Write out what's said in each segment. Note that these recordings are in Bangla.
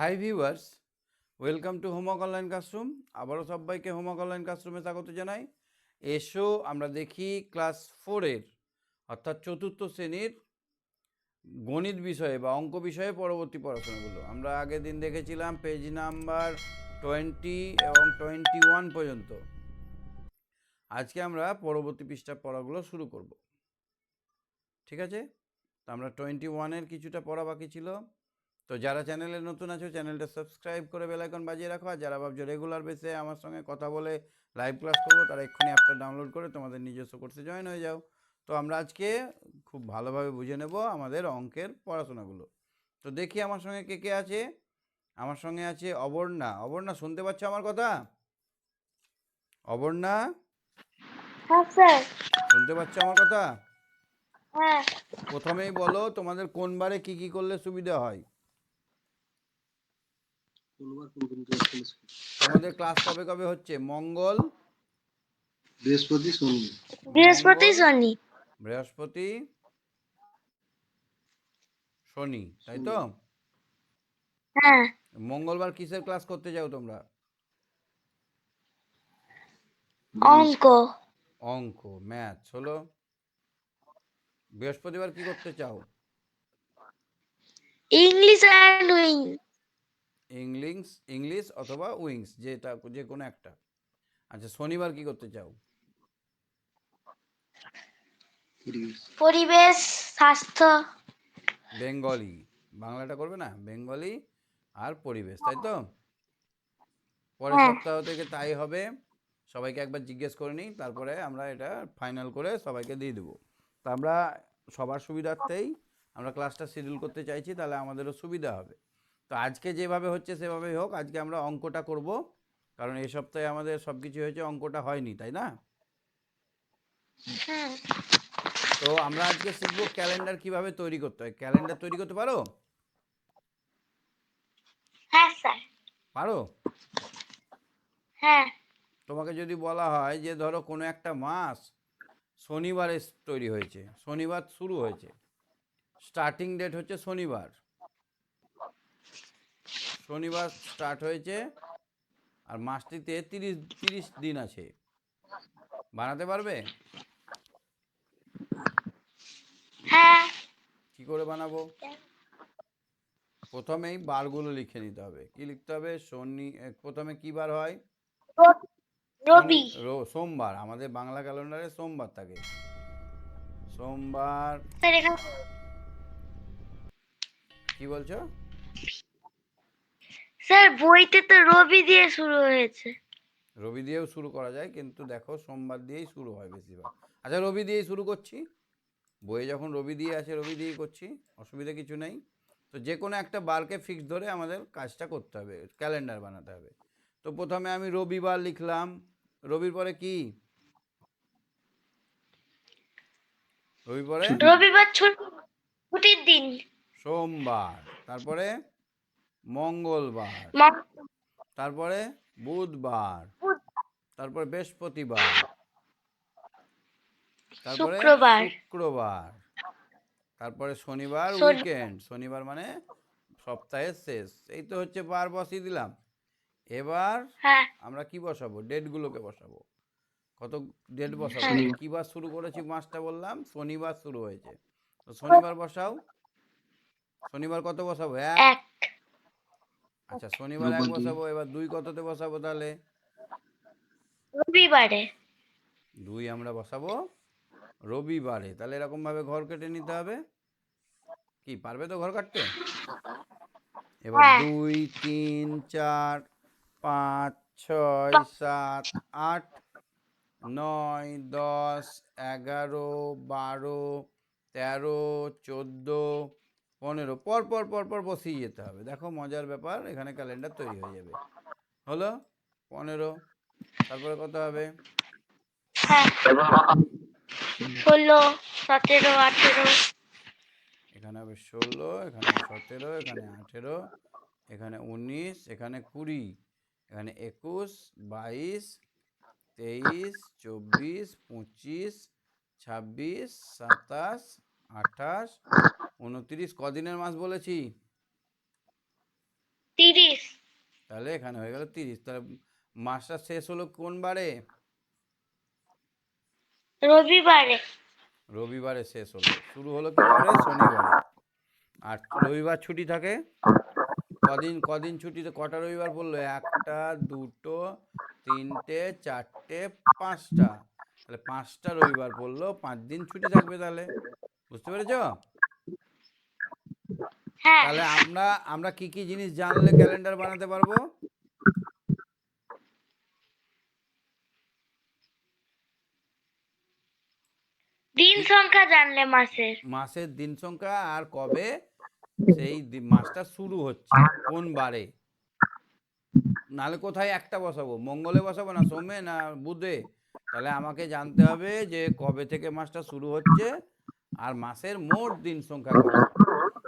Hi viewers, welcome to homework online classroom. আবারও সবাইকে হোমওয়ার্ক অনলাইন ক্লাসরুমে স্বাগত জানাই। এসো আমরা দেখি ক্লাস 4-এর অর্থাৎ চতুর্থ শ্রেণীর গণিত বিষয়ে বা অঙ্ক বিষয়ে পরবর্তী পড়াশোনাগুলো। আমরা আগের দিন দেখেছিলাম পেজ নাম্বার 20 এবং 21 পর্যন্ত। আজকে আমরা পরবর্তী পৃষ্ঠার পড়াগুলো শুরু করব, ঠিক আছে? তো আমরা 21-এর কিছুটা পড়া বাকি ছিল। তো যারা চ্যানেলে নতুন আছো চ্যানেলটা সাবস্ক্রাইব করে বেল আইকন বাজিয়ে রাখো, আর যারা ভাবছো রেগুলার বেসে আমার সঙ্গে কথা বলে লাইভ ক্লাস করবো তারা এক্ষুনি অ্যাপটা ডাউনলোড করে তোমাদের নিজস্ব কোর্সে জয়েন হয়ে যাও। তো আমরা আজকে খুব ভালোভাবে বুঝে নেব আমাদের অঙ্কের পড়াশোনাগুলো। তো দেখি আমার সঙ্গে কে কে আছে। আমার সঙ্গে আছে অবর্ণা। অবর্ণা শুনতে পাচ্ছ আমার কথা? অবর্ণা, হ্যাঁ স্যার। শুনতে পাচ্ছ আমার কথা? হ্যাঁ। প্রথমেই বলো তোমাদের কোন বারে কি কি করলে সুবিধা হয়। তোমাদের ক্লাস কবে কবে হচ্ছে? মঙ্গল, বৃহস্পতি শনি। বৃহস্পতি, শনি, তাই তো? হ্যাঁ। মঙ্গলবার কিসের ক্লাস করতে যাও তোমরা? অঙ্ক। অঙ্ক, ম্যাথস হলো। বৃহস্পতিবার কি করতে চাও? ইংলিশ অ্যান্ড ইংলিশ অথবা উইংস, যেটা যে কোনো একটা। আচ্ছা, শনিবার কি করতে চাও? পরিবেশ, স্বাস্থ্য। বেঙ্গলি, বাংলাটা করবে না, বেঙ্গলি আর পরিবেশ, তাই তো? পরের হ্যাঁ। সপ্তাহ থেকে তাই হবে। সবাইকে একবার জিজ্ঞেস করে নিই, তারপরে আমরা এটা ফাইনাল করে সবাইকে দিয়ে দেবো। তা আমরা সবার সুবিধার্থেই আমরা ক্লাসটা শিডিউল করতে চাইছি, তাহলে আমাদেরও সুবিধা হবে। তো আজকে যেভাবে হচ্ছে সেভাবেই হোক, আজকে আমরা অঙ্কটা করব, কারণ এই সপ্তাহে আমাদের সব কিছু হয়েছে, অঙ্কটা হয়নি, তাই না? হ্যাঁ। তো আমরা আজকে শিখবো ক্যালেন্ডার কিভাবে তৈরি করতে হয়। ক্যালেন্ডার তৈরি করতে পারো? হ্যাঁ স্যার। পারো? হ্যাঁ। তোমাকে যদি বলা হয় যে ধরো কোনো একটা মাস শনিবারে তৈরি হয়েছে, শনিবার শুরু হয়েছে, স্টার্টিং ডেট হচ্ছে শনিবার, শনিবার স্টার্ট হয়েছে, আর মাসটিতে 30 দিন আছে, বানাতে পারবে? হ্যাঁ। কি করে বানাবো? প্রথমেই বারগুলো লিখে নিতে হবে। কি লিখতে হবে? প্রথমে কি বার হয়? রবি। সোমবার। আমাদের বাংলা ক্যালেন্ডারে সোমবার থাকে। সোমবার। স্যার এখানে কি বলছো? স্যার বইতে তো রবি দিয়ে শুরু হয়েছে। রবি দিয়েও শুরু করা যায়, কিন্তু দেখো সোমবার দিয়েই শুরু হয় বেশিরভাগ। আচ্ছা, রবি দিয়েই শুরু করছি। বইয়ে যখন রবি দিয়ে আছে রবি দিয়েই করছি, অসুবিধা কিছু নেই। তো যে কোনো একটা বারকে ফিক্স ধরে আমাদের কাজটা করতে হবে, ক্যালেন্ডার বানাতে হবে। তো প্রথমে আমি রবিবার লিখলাম। রবির পরে কি? রবির পরে রবিবার ছুটির দিন। সোমবার, তারপরে মঙ্গলবার, ম- তারপরে বুধবার, তারপরে বৃহস্পতিবার, তারপরে শুক্রবার। শুক্রবার, তারপরে শনিবার শনি। উইকেন্ড। শনিবার মানে সপ্তাহের শেষ। এই তো হচ্ছে বার বসিয়ে দিলাম। এবার হ্যাঁ। আমরা কি বসাবো? ডেটগুলোকে বসাবো। কত ডেট বসাবো? হ্যাঁ। তো কী বার শুরু করেছি মাসটা বললাম? শনিবার শুরু হয়েছে, তো শনিবার বসাও। শনিবার কত বসাবো? এক। এক। আচ্ছা, শনিবার এক বসাবো। এবার দুই কততে বসাবো তাহলে? রবিবারে। দুই আমরা বসাবো রবিবারে। তাহলে এরকমভাবে ঘর কেটে নিতে হবে। কি পারবে তো ঘর কাটতে? এবার হ্যাঁ। 2, 3, 4, 5, 6, 7, 8, 9, 10, 11, 12, 13, 14, 15 পর পর পর পর বসিয়ে যেতে হবে। দেখো মজার ব্যাপার, এখানে ক্যালেন্ডার তৈরি হয়ে যাবে। হলো 15। তারপরে কত হবে? হ্যাঁ। 16, 17, 18। এখানে হবে 16, এখানে 17, এখানে 18, এখানে 19, এখানে 20, এখানে 21, 22, 23, 24, 25, 26, 27, 28, 29। কদিনের মাস বলেছি? তাহলে এখানে হয়ে গেল 30। তাহলে মাসটা শেষ হলো কোন বারে? রবিবারে। রবিবারে শেষ হলো। শুরু হলো কি বারে? শনিবারে। আর রবিবার ছুটি থাকে কদিন? কদিন ছুটিতে কটা রবিবার পড়লো? একটা, দুটো, তিনটে, চারটে, পাঁচটা। তাহলে 5টা রবিবার পড়লো, 5 দিন ছুটি থাকবে। তাহলে বুঝতে পেরেছ? হ্যাঁ, তাহলে আমরা আমরা কি কি জিনিস জানলে ক্যালেন্ডার বানাতে পারবো? দিন কি? সংখ্যা জানলে মাসের। মাসের দিন সংখ্যা আর কবে সেই মাসটা শুরু হচ্ছে, কোন বারে। নাহলে কোথায় একটা বসাবো? মঙ্গলে বসাবো না সোমে না বুধে? তাহলে আমাকে জানতে হবে যে কবে থেকে মাসটা শুরু হচ্ছে আর মাসের মোট দিন সংখ্যা কত।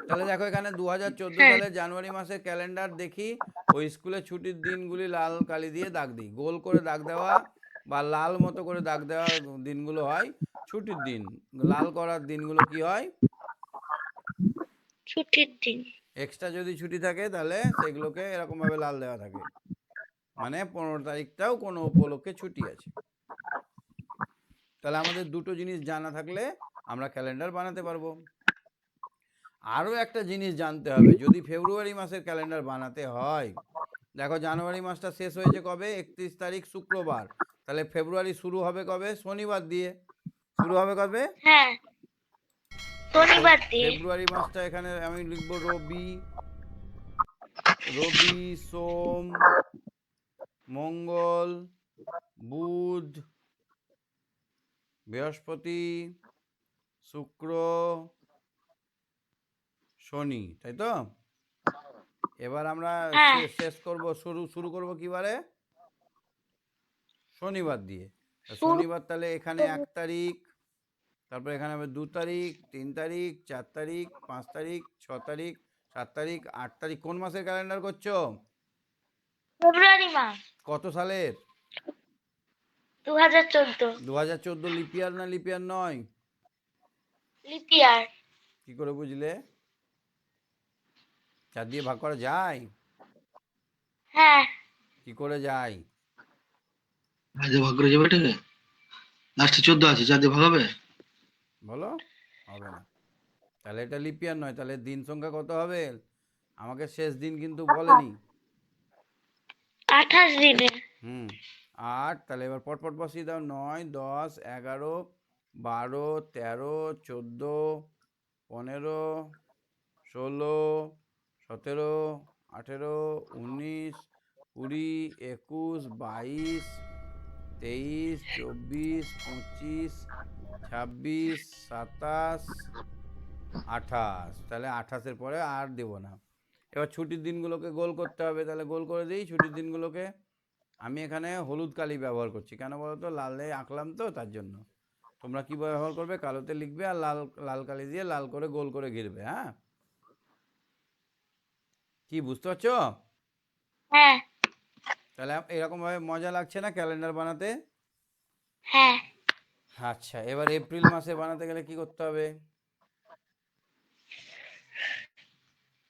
তাহলে দেখো এখানে 2014 হ্যাঁ, সালের জানুয়ারি মাসের ক্যালেন্ডার দেখি। ওই স্কুলে ছুটির দিনগুলি লাল কালি দিয়ে দাগ দিই। গোল করে দাগ দেওয়া বা লাল মতো করে দাগ দেওয়া দিনগুলো হয় ছুটির দিন। লাল করার দিনগুলো কি হয়? ছুটির দিন। এক্সট্রা যদি ছুটি থাকে তাহলে সেগুলোকে এরকমভাবে লাল দেওয়া থাকে, মানে 15 তারিখটাও কোনো উপলক্ষে ছুটি আছে। তাহলে আমাদের দুটো জিনিস জানা থাকলে আমরা ক্যালেন্ডার বানাতে পারবো। আরও একটা জিনিস জানতে হবে, যদি ফেব্রুয়ারি মাসের ক্যালেন্ডার বানাতে হয়, দেখো জানুয়ারি মাসটা শেষ হয়েছে কবে? 31 তারিখ শুক্রবার। তাহলে ফেব্রুয়ারি শুরু হবে কবে? শনিবার দিয়ে। শুরু হবে কবে? হ্যাঁ, শনিবার দিয়ে। ফেব্রুয়ারি মাসটা এখানে আমি লিখবো রবি। রবি, সোম, মঙ্গল, বুধ, বৃহস্পতি, শুক্র, শনি, তাই তো? এবার আমরা হ্যাঁ, শেষ করব, শুরু করব কি বারে? শনিবার দিয়ে। শুরু। শনিবার তাহলে এখানে 1 তারিখ, তারপর এখানে হবে 2 তারিখ, 3 তারিখ, 4 তারিখ, 5 তারিখ, 6 তারিখ, 7 তারিখ, 8 তারিখ। কোন মাসের ক্যালেন্ডার করছো? ফেব্রুয়ারি মাস। কত সালের? 2014। 2014। লিপিয়ার না লিপিয়ার নয়? লিপিয়ার। কি করে বুঝলে? 4 দিয়ে ভাগ করা যায়? হ্যাঁ, কি করে যায়? আজ ভাগ করে যাবে এটাকে, লাস্টে 14 আছে, 4 দিয়ে ভাগ হবে। বলো। হবে না। তাহলে এটা লিপিয়ার নয়। তাহলে দিন সংখ্যা কত হবে? আমাকে শেষ দিন কিন্তু বলেনি। 28 দিনে। হুম। 8। তাহলে এবার পটপট বসিয়ে দাও। 9, 10, 11, 12, 13, 14, 15, 16, 17, 18, 19, 20, 21, 22, 23, 24, 25, 26, 27, 28। তাহলে 28-এর পরে আর দেবো না। এবার ছুটির দিনগুলোকে গোল করতে হবে। তাহলে গোল করে দিই ছুটির দিনগুলোকে। আমি এখানে হলুদ কালি ব্যবহার করছি, কেন বলো তো? লালে আঁকলাম তো, তার জন্য। তোমরা কি ব্যবহার করবে? কালোতে লিখবে আর লাল লাল কালি দিয়ে লাল করে গোল করে ঘিরবে। হ্যাঁ, কি বুঝতে পারছো? হ্যাঁ, তাহলে এরকমভাবে মজা লাগছে না ক্যালেন্ডার বানাতে? হ্যাঁ, আচ্ছা, এবার এপ্রিল মাসে বানাতে গেলে কি করতে হবে?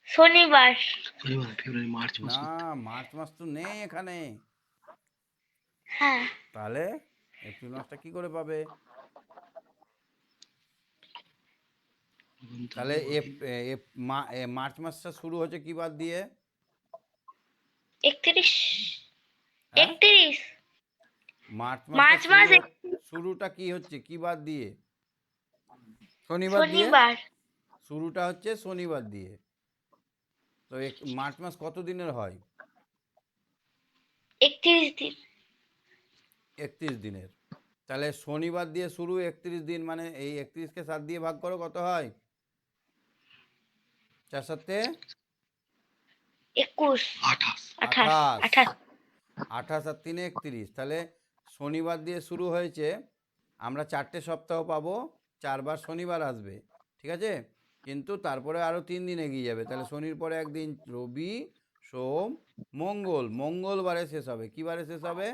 শনিবার। ফেব্রুয়ারি, মার্চ মাস না, করতে মার্চ মাস তো নেই এখানে। হ্যাঁ, তাহলে এপ্রিল মাসটা কি করে পাবে? তাহলে মার্চ মাসটা শুরু হচ্ছে কি বার দিয়ে? 31। হ্যাঁ, 31। মার্চ মাসটা মার্চ মাস। শুরুটা কি হচ্ছে কি বার দিয়ে? শনিবার দিয়ে। শনিবার। শুরুটা হচ্ছে শনিবার দিয়ে। তো মার্চ মাস কত দিনের হয়? 31 দিন। 31 দিনের। তাহলে শনিবার দিয়ে শুরু, 31 দিন, মানে এই 31কে 7 দিয়ে ভাগ করো, কত হয়? 4 7 21। 28। 28। 28। 28। 28 আর 3 31। তাহলে শনিবার দিয়ে শুরু হয়েছে, আমরা 4টে সপ্তাহ পাবো, 4বার শনিবার আসবে, ঠিক আছে? কিন্তু তারপরে আরও 3 দিন এগিয়ে যাবে। তাহলে শনির পরে একদিন রবি, সোম, মঙ্গল। মঙ্গলবারে শেষ হবে। কি বারে শেষ হবে?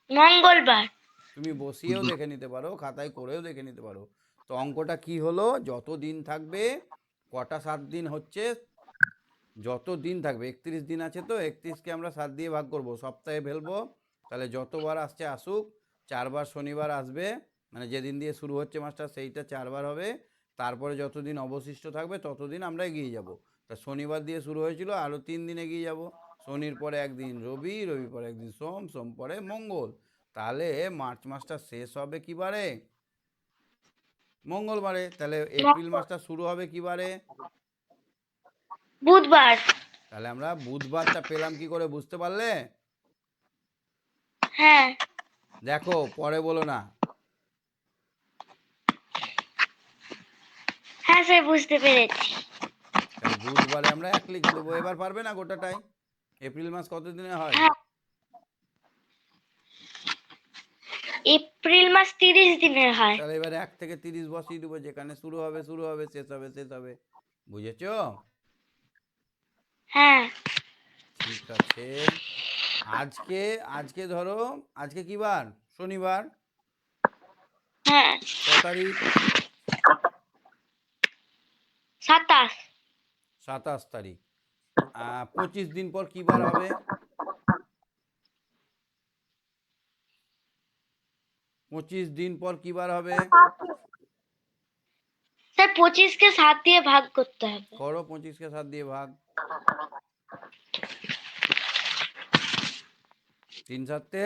মঙ্গলবার। তুমি বসিয়েও দেখে নিতে পারো, খাতায় করেও দেখে নিতে পারো। তো অঙ্কটা কি হলো? যত দিন থাকবে, কটা 7 দিন হচ্ছে? যত দিন থাকবে 31 দিন আছে তো 31কে আমরা 7 দিয়ে ভাগ করব, সপ্তাহে ফেলবো, তাহলে যতবার আসছে আসুক, 4বার শনিবার আসবে, মানে যেদিন দিয়ে শুরু হচ্ছে মাসটা সেইটা 4বার হবে, তারপরে যতদিন অবশিষ্ট থাকবে ততদিন আমরা এগিয়ে যাব। তা শনিবার দিয়ে শুরু হয়েছিল, আরও 3 দিন এগিয়ে যাব, শনির পরে একদিন রবি, রবির পরে একদিন সোম, সোম পরে মঙ্গল, তাহলে মার্চ মাসটা শেষ হবে কী বারে? মঙ্গলবারে। তাহলে এপ্রিল মাসটা শুরু হবে কী বারে? বুধবার। তাহলে আমরা বুধবারটা পেলাম কি করে, বুঝতে পারলে? হ্যাঁ দেখো পরে বলো না। হ্যাঁ স্যার, বুঝতে পেরেছি। তাহলে বুধবারে আমরা 1 লিখে দেবো। এবার পারবে না গোটাটাই? এপ্রিল মাস কত দিনে হয়? হ্যাঁ, এপ্রিল মাস 30 দিনের হয়। তাহলে এবারে 1 থেকে 30 বসিয়ে দেবো, যেখানে শুরু হবে শুরু হবে, শেষ হবে শেষ হবে। বুঝেছো? হ্যাঁ ঠিক আছে। আজকে আজকে ধরো, আজকে কি বার? শনিবার। হ্যাঁ, ক তারিখ? 27। 27 তারিখ। 25 দিন পর কি বার হবে? 25 দিন পর কি বার হবে? স্যার 25কে 7 দিয়ে ভাগ করতে হবে। করো 25কে 7 দিয়ে ভাগ। 3 7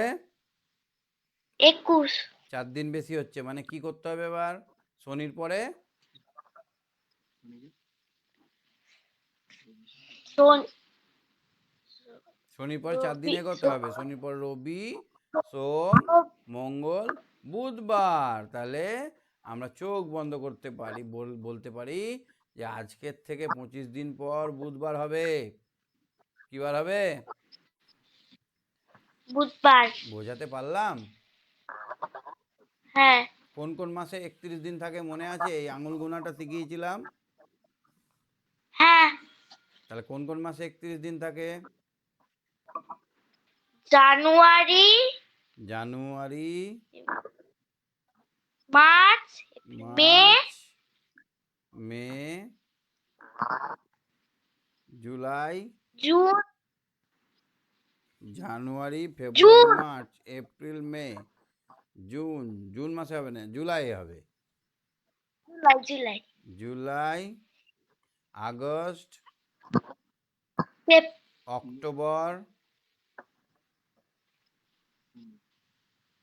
21। 4 দিন বেশি হচ্ছে, মানে কি করতে হবে এবার? শনির পরে শনি, শনির পরে 4 দিন রবি, এগোতে হবে। শনির পর রবি, সোম, মঙ্গল, বুধবার। তাহলে আমরা চোখ বন্ধ করতে পারি, বলতে পারি যে আজকের থেকে 25 দিন পর বুধবার হবে। কি বার হবে? বুধবার। বোঝাতে পারলাম? হ্যাঁ কোন কোন মাসে 31 দিন থাকে মনে আছে? এই আঙুল গোনাটা শিখিয়েছিলাম। হ্যাঁ, তাহলে কোন কোন মাসে 31 দিন থাকে? জানুয়ারি, জানুয়ারি, মার্চ, মে, মার্চ, মে, জুলাই, জুন, জানুয়ারি, ফেব্রুয়ারি, June, March, April, May, June. June মাসে হবে না, জুলাই হবে। July, July, July, August, shape- October,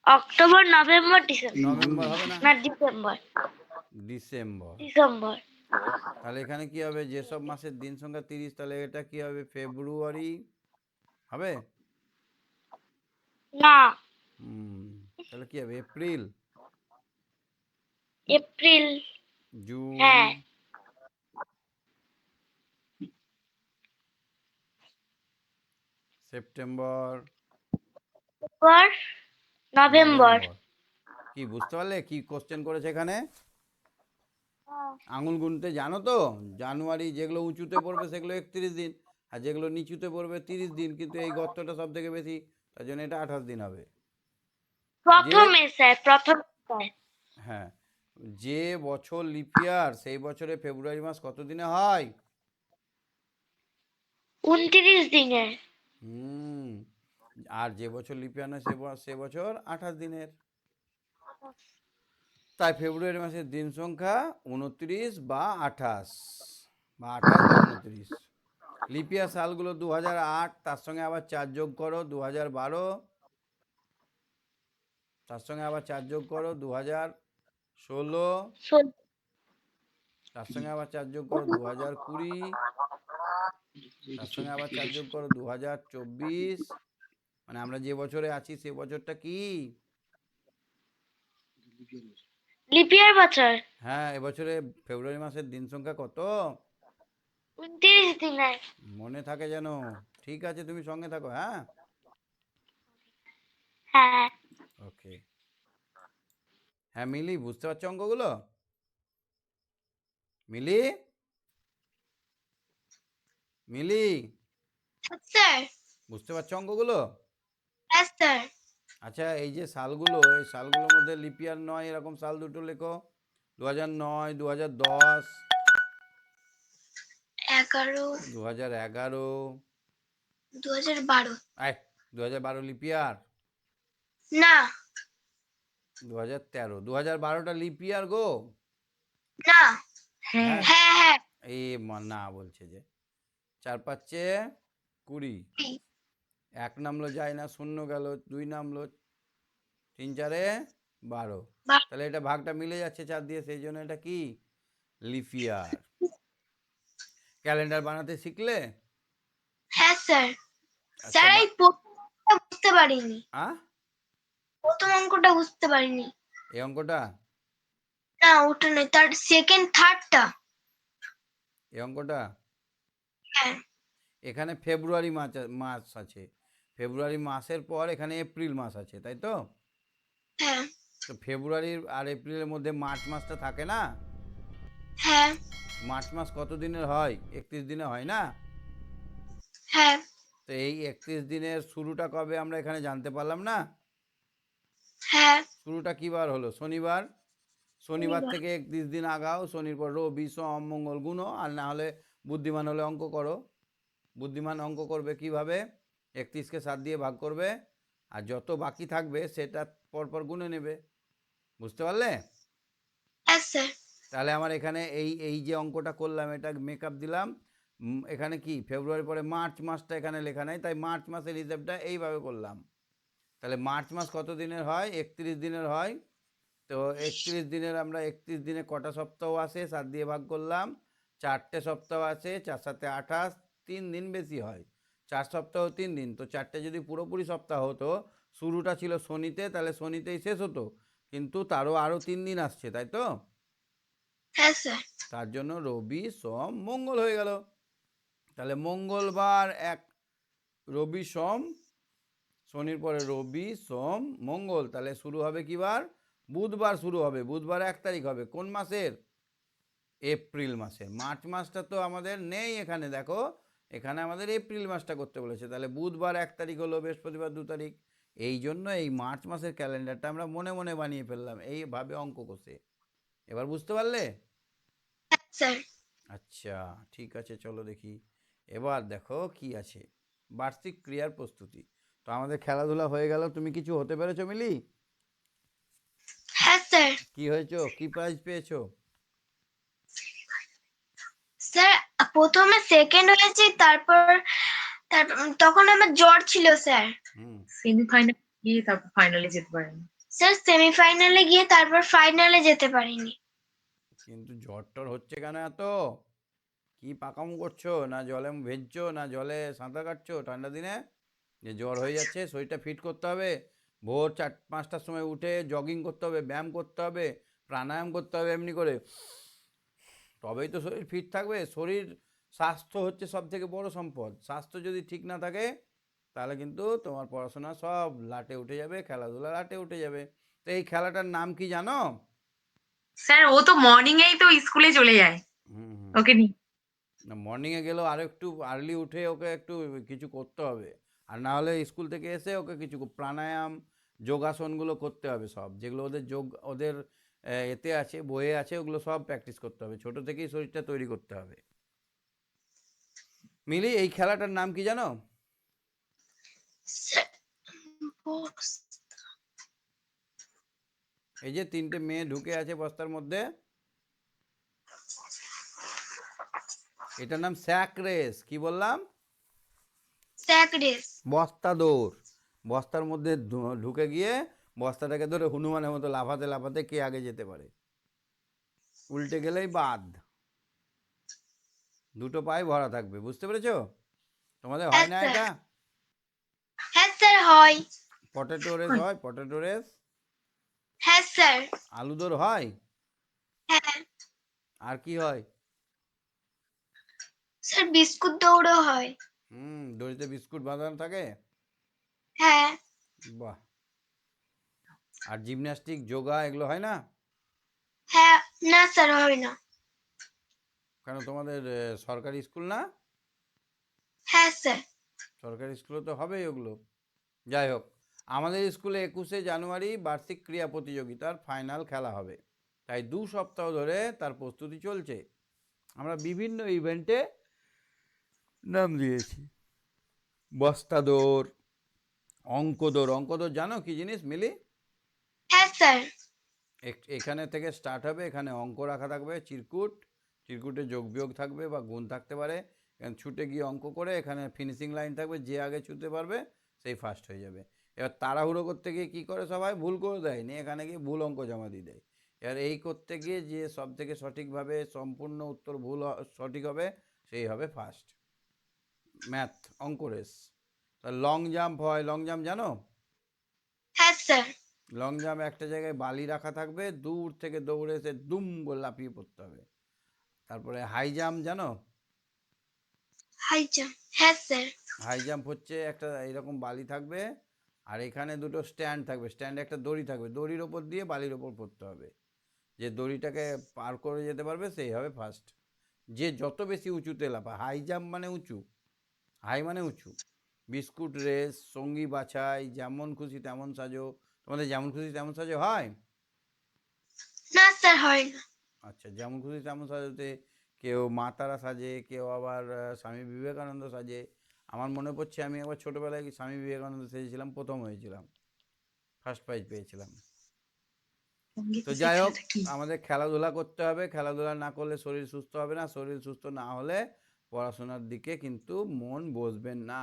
October, November, December. November হবে না, না, ডিসেম্বর, ডিসেম্বর। ডিসেম্বর। তাহলে এখানে কি হবে? যেসব মাসের দিন সংখ্যা 30, তাহলে এটা কি হবে? ফেব্রুয়ারি হবে? না, তাহলে কি হবে? April, April. জুন, হ্যাঁ, সেপ্টেম্বর, অক্টোবর, নভেম্বর। নভেম্বর। কি বুঝতে পারলে কি কোশ্চেন করেছে এখানে? আঙুল গুনতে জানো তো? জানুয়ারি যেগুলো উঁচুতে পড়বে সেগুলো 31 দিন, আর যেগুলো নিচুতে পড়বে 30 দিন, কিন্তু এই গর্তটা সব থেকে বেশি, তার জন্য এটা 28 দিন হবে। যে প্রথমে স্যার, প্রথমে স্যার। হ্যাঁ, যে বছর লিপিয়ার সেই বছরে ফেব্রুয়ারি মাস কত দিনে হয়? 29 দিনের। হুম। আর যে বছর লিপিয়ার নয় সে বছর 28 দিনের। তাই ফেব্রুয়ারি মাসের দিন সংখ্যা 29 বা 28, বা 28 বা 29। লিপিয়ার সালগুলো 2008, তার সঙ্গে আবার 4 যোগ করো 2012, তার সঙ্গে আবার 4 যোগ করো 2016, তার সঙ্গে আবার 4 যোগ করো 2020, তার সঙ্গে আবার 4 যোগ করো 2024। মানে আমরা যে বছরে আছি সে বছরটা কি? লিপিয়ার বছর। হ্যাঁ, এবছরে ফেব্রুয়ারি মাসের দিন সংখ্যা কত? 29 দিনের। মনে থাকে যেন। ঠিক আছে, তুমি সঙ্গে থাকো। হ্যাঁ, হ্যাঁ ওকে। হ্যাঁ মিলি, বুঝতে পারছো অঙ্কগুলো? মিলি, মিলি, স্যার। বুঝতে পারছো অঙ্কগুলো? হ্যাঁ স্যার। আচ্ছা, এই যে সালগুলো, এই সালগুলোর মধ্যে লিপিয়ার নয় এরকম সাল দুটো লেখো। 2009, 2010, 2011, 2012 আয় 2012 লিপিয়ার, না 2013, 2012টা লিপিয়ার গো। না হ্যাঁ হ্যাঁ হ্যাঁ এই না বলছে যে 4 5 20, 1 নামলো যায় না, 0 গেল, 2 নামলো, 3 4 12, বা- তাহলে এটা ভাগটা মিলে যাচ্ছে 4 দিয়ে, সেই জন্য এটা কি লিপিয়ার। ক্যালেন্ডার বানাতে শিখলে? হ্যাঁ স্যার আচ্ছা স্যার এই প্রথম অঙ্কটা বুঝতে পারিনি, প্রথম অঙ্কটা বুঝতে পারিনি। এই অঙ্কটা, না ওটা নয়, তার সেকেন্ড থার্ডটা। এই অঙ্কটা হ্যাঁ এখানে ফেব্রুয়ারি মাস আছে, ফেব্রুয়ারি মাসের পর এখানে এপ্রিল মাস আছে, তাই তো? হ্যাঁ তো ফেব্রুয়ারির আর এপ্রিলের মধ্যে মার্চ মাসটা থাকে না? হ্যাঁ মার্চ মাস কত দিনের হয়? 31 দিনে হয় না? হ্যাঁ তো এই 31 দিনের শুরুটা কবে আমরা এখানে জানতে পারলাম না? হ্যাঁ শুরুটা কী বার হলো? শনিবার। শনিবার শনিবার। থেকে 31 দিন আগাও, শনির পর রবি সোম মঙ্গল গুনো, আর না হলে বুদ্ধিমান হলে অঙ্ক করো। বুদ্ধিমান অঙ্ক করবে কিভাবে? 31কে 7 দিয়ে ভাগ করবে, আর যত বাকি থাকবে সেটা পরপর গুনে নেবে। বুঝতে পারলে? হ্যাঁ স্যার তাহলে আমার এখানে এই এই যে অঙ্কটা করলাম এটা মেকআপ দিলাম। এখানে কি ফেব্রুয়ারি পরে মার্চ মাসটা এখানে লেখা নাই, তাই মার্চ মাসের হিসেবটা এইভাবে করলাম। তাহলে মার্চ মাস কত দিনের হয়? 31 দিনের হয়। তো 31 দিনের আমরা 31 দিনে কটা সপ্তাহ আসে 7 দিয়ে ভাগ করলাম, 4টে সপ্তাহ আছে, 4 7 28, 3 দিন বেশি হয়, 4 সপ্তাহ 3 দিন। তো 4টে যদি পুরোপুরি সপ্তাহ হতো, শুরুটা ছিল শনিতে, তাহলে শনিতেই শেষ হতো, কিন্তু আরও 3 দিন আসছে, তাই তো? হ্যাঁ স্যার তার জন্য রবি সোম মঙ্গল হয়ে গেল। তাহলে মঙ্গলবার এক, রবি সোম, শনির পরে রবি সোম মঙ্গল, তাহলে শুরু হবে কি বার? বুধবার শুরু হবে। বুধবার 1 তারিখ হবে কোন মাসের? এপ্রিল মাসের। মার্চ মাসটা তো আমাদের নেই এখানে, দেখো এখানে আমাদের এপ্রিল মাসটা করতে বলেছে, তাহলে বুধবার 1 তারিখ হলো, বৃহস্পতিবার 2 তারিখ। এই জন্য এই মার্চ মাসের ক্যালেন্ডারটা আমরা মনে মনে বানিয়ে ফেললাম এইভাবে অঙ্ক কষে। এবার বুঝতে পারলে? হ্যাঁ স্যার আচ্ছা ঠিক আছে, চলো দেখি এবার দেখো কি আছে। বার্ষিক ক্রিয়ার প্রস্তুতি। তো আমাদের খেলাধুলা হয়ে গেল, তুমি কিছু হতে পেরেছো মিলি? হ্যাঁ স্যার কি হয়েছো? কি প্রাইজ পেয়েছো? স্যার প্রথমে সেকেন্ড হয়েছে, তারপর তখন আমার জ্বর ছিল স্যার। হুম, সেমিফাইনাল গিয়ে তারপর ফাইনালে যেতে পারেনি। স্যার সেমিফাইনালে গিয়ে তারপর ফাইনালে যেতে পারিনি। কিন্তু জ্বর টর হচ্ছে কেন এত? কি পাকামো করছো? না জলে ভেজছো, না জলে সাঁতার কাটছো ঠান্ডা দিনে যে জ্বর হয়ে যাচ্ছে? শরীরটা ফিট করতে হবে। ভোর 4 5টার সময় উঠে জগিং করতে হবে, ব্যায়াম করতে হবে, প্রাণায়াম করতে হবে এমনি করে, তবেই তো শরীর ফিট থাকবে। শরীর, স্বাস্থ্য হচ্ছে সব থেকে বড় সম্পদ। স্বাস্থ্য যদি ঠিক না থাকে তাহলে কিন্তু তোমার পড়াশোনা সব লাটে উঠে যাবে, খেলাধুলা লাটে উঠে যাবে। তো এই খেলাটার নাম কি জানো? স্যার ও তো মর্নিং এই তো স্কুলে চলে যায়, হুম হুম, ওকে নিয়ে। না মর্নিংয়ে গেলেও আরও একটু আর্লি উঠে ওকে একটু কিছু করতে হবে, আর না হলে স্কুল থেকে এসে ওকে কিছু প্রাণায়াম যোগাসনগুলো করতে হবে, সব যেগুলো ওদের ওদের এতে আছে, বইয়ে আছে, ওগুলো সব প্র্যাকটিস করতে হবে, ছোট থেকেই শরীরটা তৈরি করতে হবে। মিলি এই খেলাটার নাম কি জানো? Sir box. এই যে 3টে মেয়ে ঢুকে আছে বস্তার মধ্যে, এটার নাম স্যাক রেস। কি বললাম? Sack race. বস্তা দৌড়। বস্তার মধ্যে ঢুকে গিয়ে বস্তাটাকে ধরে হনুমানের মতো লাফাতে লাফাতে কে আগে যেতে পারে, উল্টে গেলেই বাদ, দুটো পায়ে ভরা থাকবে। বুঝতে পেরেছো? তোমাদের হ্যাঁ হয় না স্যার। এটা? হ্যাঁ স্যার হয়। পটেটো রেস হয়, পটেটো রেস। হ্যাঁ স্যার। আলু দৌড় হয়। হ্যাঁ আর কি হয়? স্যার বিস্কুট দৌড়ও হয়। দড়িতে বিস্কুট বাঁধানো থাকে। হ্যাঁ বাহ। আর জিমন্যাস্টিক যোগা এগুলো হয় না? হ্যাঁ না স্যার হয় না। কেন তোমাদের সরকারি স্কুল না? হ্যাঁ স্যার। সরকারি স্কুলে তো হবেই ওগুলো। যাই হোক, আমাদের স্কুলে 21শে জানুয়ারি বার্ষিক ক্রীড়া প্রতিযোগিতার ফাইনাল খেলা হবে, তাই 2 সপ্তাহ ধরে তার প্রস্তুতি চলছে। আমরা বিভিন্ন ইভেন্টে নাম দিয়েছি। বস্তাদৌড়, অঙ্কদৌড়। অঙ্কদৌড় জানো কি জিনিস মিলি? হ্যাঁ স্যার। এখানে থেকে স্টার্ট হবে, এখানে অঙ্ক রাখা থাকবে, চিরকুট, চিরকুটে যোগ বিয়োগ থাকবে বা গুণ থাকতে পারে, এখানে ছুটে গিয়ে অঙ্ক করে এখানে ফিনিশিং লাইন থাকবে, যে আগে ছুটতে পারবে সেই ফার্স্ট হয়ে যাবে। এবার তাড়াহুড়ো করতে গিয়ে কী করে সবাই ভুল করে দেয়, নিয়ে এখানে গিয়ে ভুল অঙ্ক জমা দিয়ে দেয়। এবার এই করতে গিয়ে যে সব থেকে সঠিকভাবে সম্পূর্ণ উত্তর সঠিক হবে সেই হবে ফার্স্ট। ম্যাথ অঙ্ক রেস। লং জাম্প হয়, লং জাম্প জানো? হ্যাঁ স্যার। লং জাম্প একটা জায়গায় বালি রাখা থাকবে, দূর থেকে দৌড়ে এসে দুম বলে লাফিয়ে পড়তে হবে। তারপরে হাই জাম্প জানো? হাই জাম্প, হ্যাঁ স্যার। হাই জাম্প হচ্ছে একটা এইরকম বালি থাকবে, আর এখানে দুটো স্ট্যান্ড থাকবে, স্ট্যান্ডে একটা দড়ি থাকবে, দড়ির ওপর দিয়ে বালির ওপর পড়তে হবে। যে দড়িটাকে পার করে যেতে পারবে সেই হবে ফার্স্ট। যে যত বেশি উঁচুতে লাফায়, হাই জাম্প মানে উঁচু, হাই মানে উঁচু। বিস্কুট রেস, সঙ্গী বাছাই, যেমন খুশি তেমন সাজো। তোমাদের যেমন খুশি তেমন সাজো হয়? না স্যার, হয় না। আচ্ছা, যেমন খুশি তেমন সাজতে কেউ মা তারা সাজে, কেউ আবার স্বামী বিবেকানন্দ সাজে। আমার মনে পড়ছে আমি একবার ছোটোবেলায় স্বামী বিবেকানন্দ সেজেছিলাম, প্রথম হয়েছিলাম, ফার্স্ট প্রাইজ পেয়েছিলাম। তো যাই হোক, আমাদের খেলাধুলা করতে হবে, খেলাধুলা না করলে শরীর সুস্থ হবে না, শরীর সুস্থ না হলে পড়াশোনার দিকে কিন্তু মন বসবে না,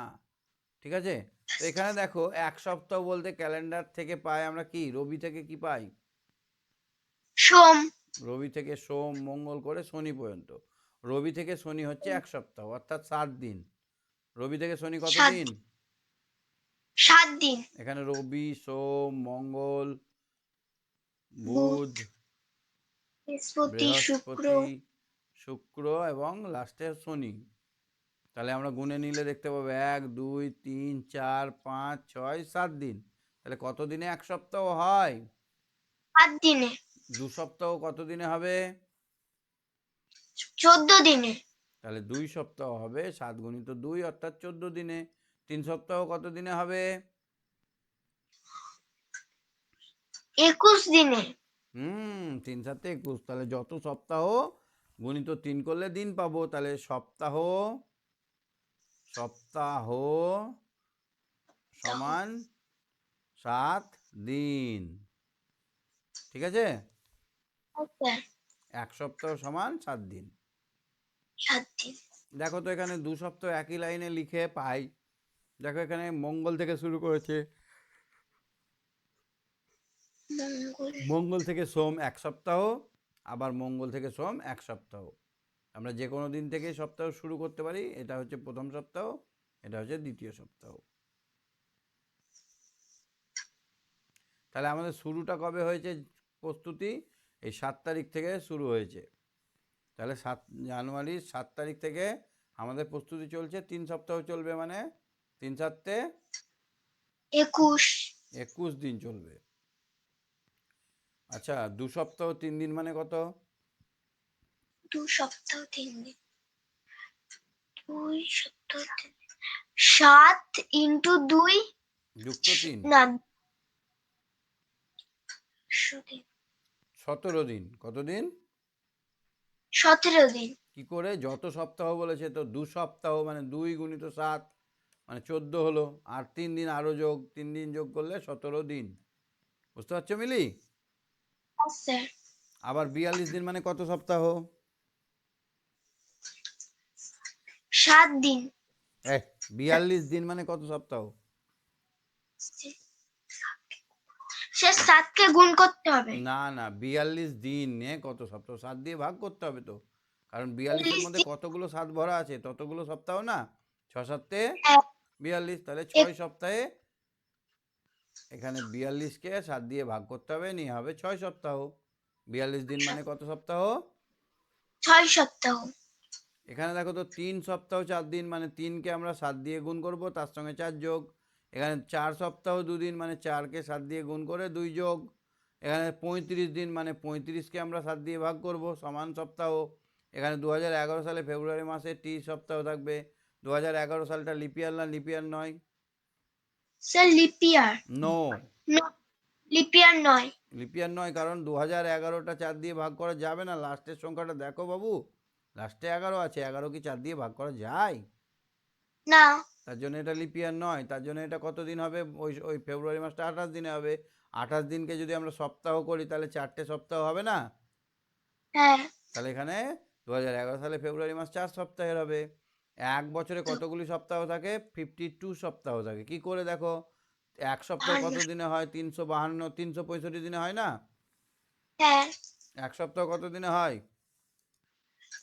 ঠিক আছে? তো এখানে দেখো, এক সপ্তাহ বলতে ক্যালেন্ডার থেকে পাই আমরা কি, রবি থেকে কি পাই? সোম। রবি থেকে সোম, মঙ্গল করে শনি পর্যন্ত। রবি থেকে শনি হচ্ছে এক সপ্তাহ, অর্থাৎ 7 দিন। রবি থেকে শনি কত দিন? 7 দিন। এখানে রবি, সোম, মঙ্গল, বুধ, বুধ, বৃহস্পতি, শুক্র। বৃহস্পতি, শুক্র এবং লাস্টে শনি। তাহলে আমরা গুনে নিলে দেখতে পাবো 1 2 3 4 5 6 7 দিন। তাহলে কত দিনে এক সপ্তাহ হয়? 8 দিনে। 2 সপ্তাহ কত দিনে হবে? 14 দিনে। তাহলে 2 সপ্তাহ হবে 7 গুণিত 2 অর্থাৎ 14 দিনে। 3 সপ্তাহ কত দিনে হবে? 21 দিনে। 3 7 21। তাহলে যত সপ্তাহ গুণিত 3 করলে দিন পাবো। তাহলে সপ্তাহ, সপ্তাহ সমান 7 দিন, ঠিক আছে? আচ্ছা, এক সপ্তাহ সমান 7 দিন। 7 দিন। দেখো তো এখানে 2 সপ্তাহ একই লাইনে লিখে পাই। দেখো এখানে মঙ্গল থেকে শুরু করেছে, মঙ্গল। মঙ্গল থেকে সোম 1 সপ্তাহ, আবার মঙ্গল থেকে সোম 1 সপ্তাহ। আমরা যে কোনো দিন থেকে সপ্তাহ শুরু করতে পারি। এটা হচ্ছে প্রথম সপ্তাহ, এটা হচ্ছে দ্বিতীয় সপ্তাহ। তাহলে আমাদের শুরুটা কবে হয়েছে? প্রস্তুতি এই 7 তারিখ থেকে শুরু হয়েছে। তাহলে জানুয়ারির 7 তারিখ থেকে আমাদের প্রস্তুতি চলছে, 3 সপ্তাহ চলবে, মানে 3 7 21। 21 দিন চলবে। আচ্ছা, 2 সপ্তাহ 3 দিন মানে কত? 2 সপ্তাহ 3 দিন। 2 সপ্তাহ 3 দিন। 7 ইন্টু 2 যুক্ত 3, না, 17 দিন। কত দিন? 17 দিন। কি করে? যত সপ্তাহ বলেছে তো 2 সপ্তাহ মানে 2 গুণিত 7 মানে 14 হলো, আর 3 দিন আরও যোগ, 3 দিন যোগ করলে 17 দিন। বুঝতে পারছো মিলি? স্যার। আবার 42 দিন মানে কত সপ্তাহ? 7 দিন। 42 দিন মানে কত সপ্তাহ? সে 7 কে গুণ করতে হবে। না না, 42 দিনে কত সপ্তাহ? 7 দিয়ে ভাগ করতে হবে তো, কারণ 42-এর মধ্যে কতগুলো 7 ভরা আছে, ততগুলো সপ্তাহ না। 6 7 42, তাহলে 6 সপ্তাহে এখানে 42-কে 7 দিয়ে ভাগ করতে হবে, নিয়ে হবে 6 সপ্তাহ। 42 দিন মানে কত সপ্তাহ? 6 সপ্তাহ। এখানে দেখো তো 3 সপ্তাহ 4 দিন মানে 3-কে আমরা 7 দিয়ে গুণ করব, তার সঙ্গে 4 যোগ। এখানে 4 সপ্তাহ 2 দিন মানে 4-কে 7 দিয়ে গুণ করে 2 যোগ। এখানে 35 দিন মানে 35-কে আমরা 7 দিয়ে ভাগ করব, সমান সপ্তাহ। এখানে 2011 সালে ফেব্রুয়ারি মাসে 30 সপ্তাহ থাকবে। 2011 সালটা লিপিয়ার না লিপিয়ার নয়? Sir leap year. নো, লিপিয়ার নয়। লিপিয়ার নয়, কারণ 2011টা 4 দিয়ে ভাগ করা যাবে না। লাস্টের সংখ্যাটা দেখো বাবু, লাস্টে 11 আছে, 11 কি 4 দিয়ে ভাগ করা যায়? না। তার জন্য এটা লিপ ইয়ার নয়। তার জন্য এটা কত দিন হবে? ওই ওই ফেব্রুয়ারি মাসটা 28 দিনে হবে। 28 দিনকে যদি আমরা সপ্তাহ করি তাহলে 4টে সপ্তাহ হবে না? হ্যাঁ। তাহলে এখানে 2011 সালে ফেব্রুয়ারি মাস 4 সপ্তাহের হবে। এক বছরে কতগুলি সপ্তাহ থাকে? 52 সপ্তাহ থাকে। কি করে দেখো? এক সপ্তাহ কত দিনে হয়? 352, 365 দিনে হয় না? হ্যাঁ। এক সপ্তাহ কত দিনে হয়?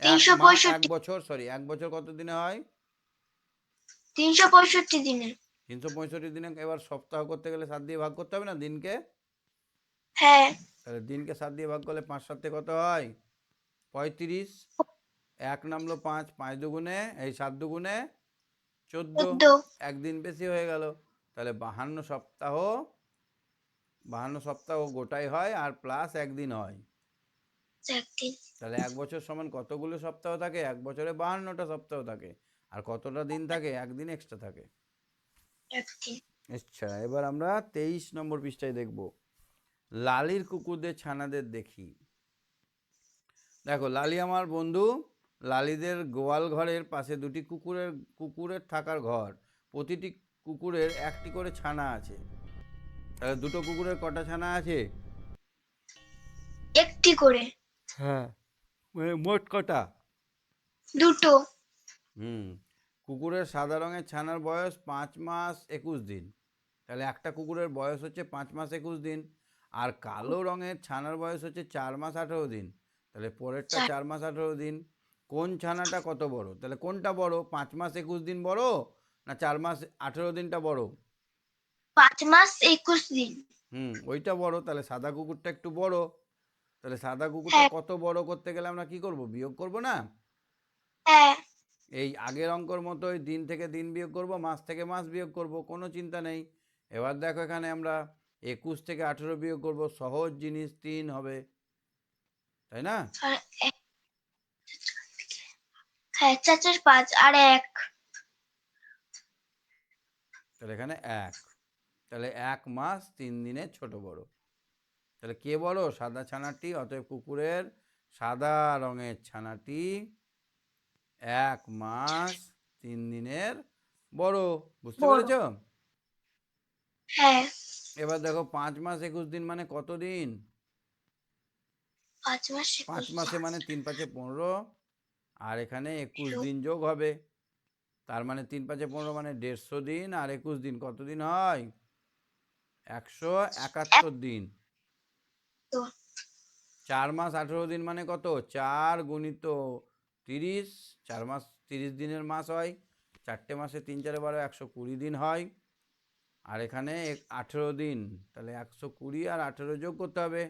এক 365 বছর, সরি, এক বছর কত দিনে হয়? 365 দিনে। 365 দিনে। এবার সপ্তাহ করতে গেলে 7 দিয়ে ভাগ করতে হবে না দিনকে? হ্যাঁ। তাহলে দিনকে 7 দিয়ে ভাগ করলে 5 7 কত হয়? 35। এক নামলো 5, 5 দুগুণে, এই 7 দুগুণে 14, 14। একদিন বেশি হয়ে গেল। তাহলে 52 সপ্তাহ গোটাই হয় আর প্লাস একদিন হয়। একদিন। তাহলে এক বছর সমান কতগুলো সপ্তাহ থাকে? এক বছরে 52টা সপ্তাহ থাকে। আর কতটা দিন থাকে? একদিন এক্সট্রা থাকে। একদিন। আচ্ছা, এবার আমরা 23 নম্বর পৃষ্ঠায় দেখব। লালির কুকুরদের ছানাদের দেখি। দেখো, লালি আমার বন্ধু। লালিদের গোয়াল ঘরের পাশে দুটি কুকুরের থাকার ঘর। প্রতিটি কুকুরের একটি করে ছানা আছে। তাহলে দুটো কুকুরের কটা ছানা আছে? একটি করে। হ্যাঁ, মোট কটা? দুটো। হুম। কুকুরের সাদা রঙের ছানার বয়স 5 মাস 21 দিন। তাহলে একটা কুকুরের বয়স হচ্ছে 5 মাস 21 দিন। আর কালো রঙের ছানার বয়স হচ্ছে 4 মাস 18 দিন। তাহলে পরেরটা 4 মাস 18 দিন। কোন ছানাটা কত বড়? তাহলে কোনটা বড়? 5 মাস 21 দিন বড় না 4 মাস 18 দিনটা বড়? 5 মাস 21 দিন। ওইটা বড়। তাহলে সাদা কুকুরটা একটু বড়। তাহলে সাদা কুকুরটা হ্যাঁ। কত বড় করতে গেলে আমরা কি করব? বিয়োগ করব না? হ্যাঁ। এই আগের অঙ্কর মতোই দিন থেকে দিন বিয়োগ করব, মাস থেকে মাস বিয়োগ করব, কোনো চিন্তা নেই। এবার দেখো, এখানে আমরা 21 থেকে 18 বিয়োগ করব, সহজ জিনিস, 3 হবে, তাই না? আর হ্যাঁ, 4 4 5 আর 1। তাহলে এখানে 1। তাহলে 1 মাস 3 দিনের ছোট বড়। তাহলে কে বড়? সাদা ছানাটি। অতএব কুকুরের সাদা রঙের ছানাটি 1 মাস 3 দিনের বড়। বুঝতে বড়। পেরেছো? হ্যাঁ। এবার দেখো, 5 মাস 21 দিন মানে কত দিন? 5 মাস 5 21 মাসে মানে 3 5 15, আর এখানে 21 দিন যোগ হবে। তার মানে 3 5 15 মানে 150 দিন, আর 21 দিন কত দিন হয়? 171 দিন। তো 4 মাস 18 দিন মানে কত? 4 গুণিত 30। 4 মাস 30 দিনের মাস হয়। 4টে মাসে 3 4 12, 120 দিন হয়। আর এখানে 18 দিন। তাহলে 120 আর 18 যোগ করতে হবে,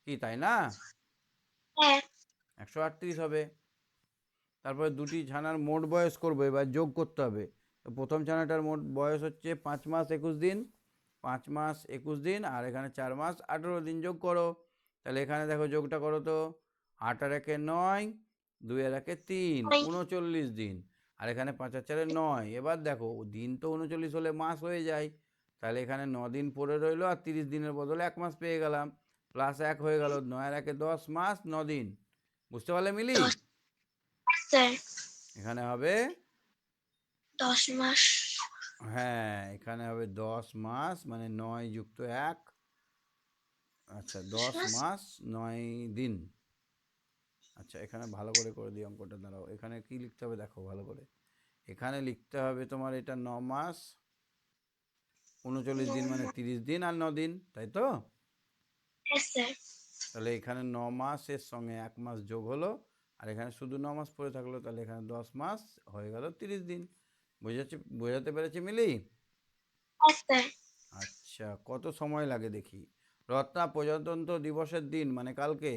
কি তাই না? হ্যাঁ। 138 হবে। তারপরে দুটি ছানার মোট বয়স করব, এবার যোগ করতে হবে। তো প্রথম ছানাটার মোট বয়স হচ্ছে 5 মাস 21 দিন। 5 মাস 21 দিন আর এখানে 4 মাস 18 দিন যোগ করো। তাহলে এখানে দেখো, যোগটা করো তো। 8 আর 1 9, 2 আর 1 3, 39 দিন। আর এখানে 5 আর 4 9। এবার দেখো, দিন তো 39 হলে মাস হয়ে যায়। তাহলে এখানে 9 দিন পড়ে রইলো, আর 30 দিনের বদলে 1 মাস পেয়ে গেলাম। প্লাস 1 হয়ে গেল। 9 আর 1 10 মাস 9 দিন। বুঝতে পারলে মিলি? 10। স্যার এখানে হবে, 10 মাস। হ্যাঁ, এখানে হবে 10 মাস, মানে 9 যুক্ত 1। আচ্ছা, 10 মাস 9 দিন। আচ্ছা, এখানে ভালো করে করে দিই অঙ্কটা, দাঁড়াও। এখানে কি লিখতে হবে দেখো ভালো করে। এখানে লিখতে হবে তোমার, এটা 9 মাস 39 দিন মানে 30 দিন আর 9 দিন, তাই তো? হ্যাঁ স্যার। তাহলে এখানে 9 মাসের সঙ্গে 1 মাস যোগ হলো, আর এখানে শুধু 9 মাস পড়ে থাকলো। তাহলে এখানে 10 মাস হয়ে গেল 30 দিন। বোঝাতে পেরেছি মিলি? হ্যাঁ স্যার। আচ্ছা, কত সময় লাগে দেখি। রত্না, প্রজাতন্ত্র দিবসের দিন মানে কালকে